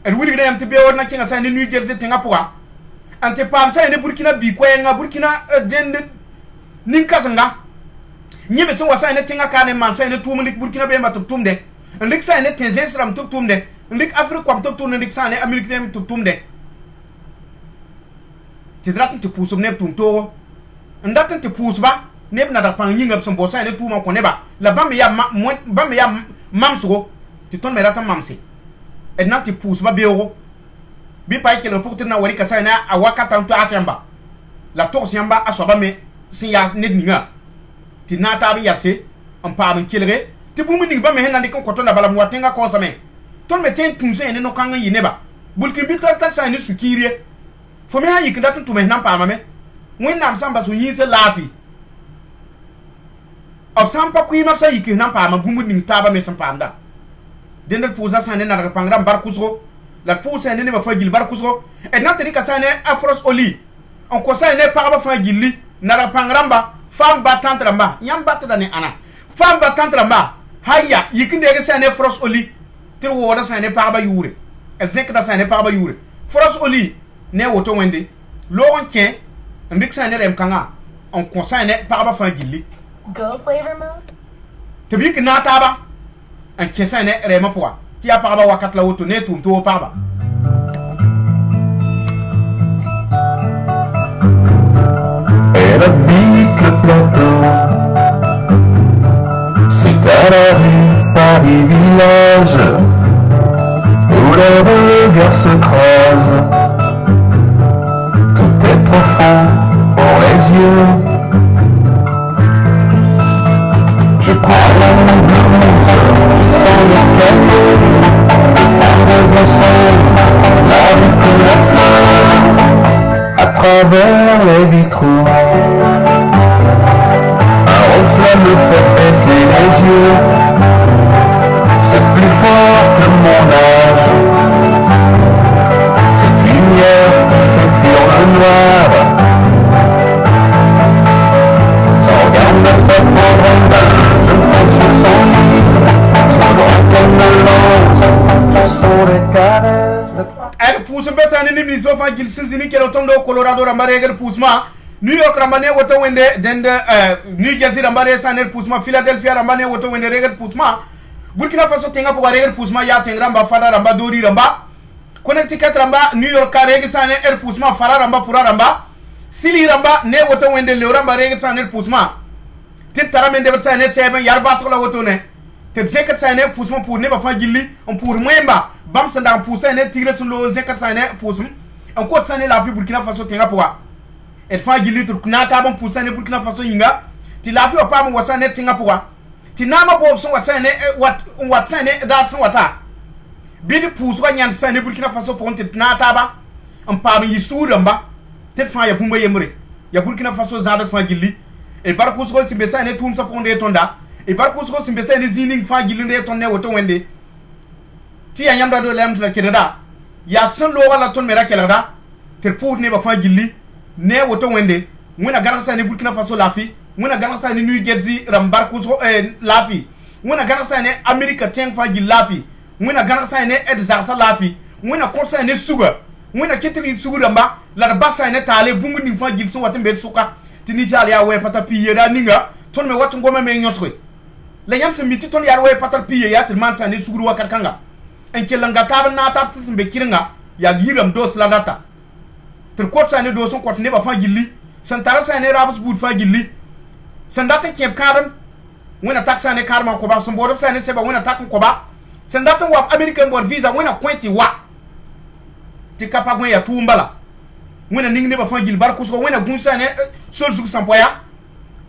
el wuli gida yam te be wona kinga sa ne nu gerze tenga puwa ante pam sa ne burkina bi ko nga burkina den nin kasanga nyebe so wasa ne tenga kane man sa ne tumlik burkina be ma tumde ndik sa ne tenze sram tumde ndik afrique kwam tumde ndik sa ne amerique tem tumde ti drat ti pusum ne tumto ndat ti pusba ne na da pan yinga so bo sa ne tuma ko ne ba la bam ya mamsugo ti ton me rata mamsi et na ti pusba bewo bi pa ke le pour na wari ka sa na awakata to achamba la torsi yamba asoba me sin ya ne ninga ti na ta bi yase on pa ban kilre ti bu mini ba me hen na de ko to na bala mo tenga ko sa me ton me ten tun se ne no kan yi ne ba bulkin bi tar sa ne sukirie fo me ha yi kinda tun me na pa ma me wen nam samba so yin se lafi of sampa ku ma sa yi kin na pa ma bu mini ta ba me san pa nda den del pousa sa ne na ga pangra bar kuso la pousa ne ba fa gil bar kuso et na teri ka sa ne afros oli on ko sa ne pa ba fa gilli na ga pangramba fam batante ramba yam batata ne ana fam batante ramba haya yikinde ga sa ne fros oli tir wo da sa ne pa ba yure el zek da sa ne pa ba yure fros oli ne woto wende lo on tien ndik sa ne rem kanga on ko sa ne pa ba fa gilli Go flavor mode. te bi ki na ta ba en kesa ne rema poa ti a pa ba wakat la woto ne tum to pa ba Elle habite le plateau. C'est à la rue Paris village où les regards se croisent. Tout est profond pour les yeux. Je prends la blouse, je sens l'escalier. Un regret sombre, la rue que la fleur. À travers les vitraux, un reflet me fait baisser les yeux. C'est plus fort que mon âge. Cette lumière qui fait fuir le noir. Son regard me fait prendre un bain. Je me pose sur son lit, son droit comme le lance. Je sens les caresses elle pousse be sane ni misbo fa gil sinzini kelo tondo Colorado rambare gel poussema New York rambane woto wende dende New Jersey rambare sane poussema Philadelphia rambane woto wende regel poussema Burkina Faso tenga po regel poussema ya tenga ramba fada ramba dori ramba Connecticut ramba New York ka regel sane poussema fara ramba pura ramba Sili ramba ne woto wende le ramba regel sane poussema tit taramende be sane sebe yarba so la woto ne tit zekat sane poussema pour ne ba fa gilli on pour mwemba bam sanda pousse ne tire sur le zekat sane poussem on ko sane la fi Burkina Faso tenga po et fa gilli tur na ta bon pousse ne Burkina Faso yinga ti la fi o pa mo wasane tenga po ti na ma bo so wasane wat sane da so wata bidi pousse ko nyan sane Burkina Faso po tit na ta ba on pa mi suramba tet fa ya bumba yemre ya Burkina Faso zada fa gilli e barko so simbe sane tum sa ponde tonda e barko so simbe sane zining fa gilli de tonne woto wende ti ya nyamda do lam tla kedada ya son lo wala ton mera kelada ter pour ne ba fa gilli ne woto wende nguna garan sane Burkina Faso lafi nguna garan sane New Jersey rambar ko so lafi nguna garan sane America ten fa gilli lafi nguna garan sane ed zarsa lafi nguna ko sane suga nguna kitri suga ramba la basa ne tale bungu ni fa gilli so watin bet suka tini jali ya we pata piye da ninga ton me watu ngoma me nyoswe la yam se miti ton ya we pata piye ya tilman sa ne suguru wakat kanga en kelanga tab na tab tsin be kiringa ya giram dos la data ter kot sa ne do son kot ne ba fa gilli san tarab sa ne rabus bud fa gilli san data kep karam wona taxa ne karma ko ba san bodo sa ne seba wona takon ko ba san data wa American board visa wona pointi wa ti kapa gwen ya tumbala wena ningne ba fangil bar kusko wena gunsa ne sol su sampoya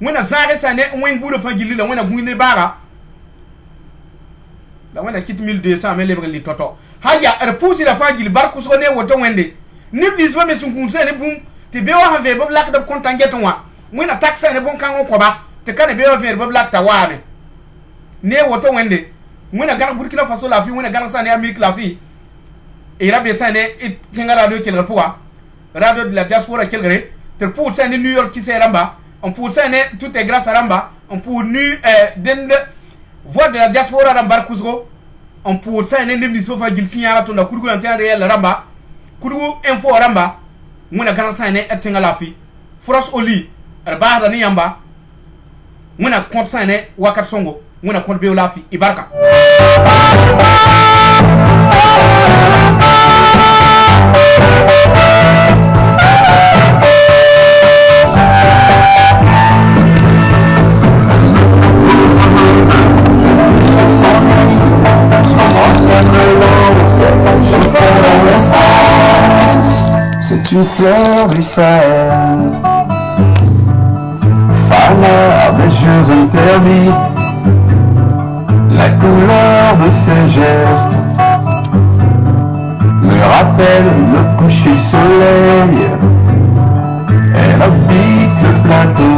wena zare sa ne wen budo fangil la wena gunne bara la wena kit 1200 me lebre li toto haya repousi la fangil bar kusko ne woto wende ni bisba me sun gunsa ne bum te be wa have ba black da kontanget wa wena taxa ne bon kan ko ba te kan be wa ver ba black ta wa ne woto wende wena gar Burkina Faso la fi wena gar sa ne Amerique la fi e rabe sa ne tingara do kel repoa radio de la diaspora quelqu'un te pour ça New York qui ramba on pour ça tout est grâce à ramba on pour nu voix de la diaspora ramba kusgo on pour ça ne ni so fa gil signara to na kurgu en temps réel ramba kurgu info ramba muna kana ça ne etenga la fi frost oli ba da ni yamba muna compte ça ne wakat songo muna compte be la fi ibarka C'est une fleur du Sahel, fanard des jeux interdits, la couleur de ses gestes me rappelle le coucher du soleil. Elle habite le plateau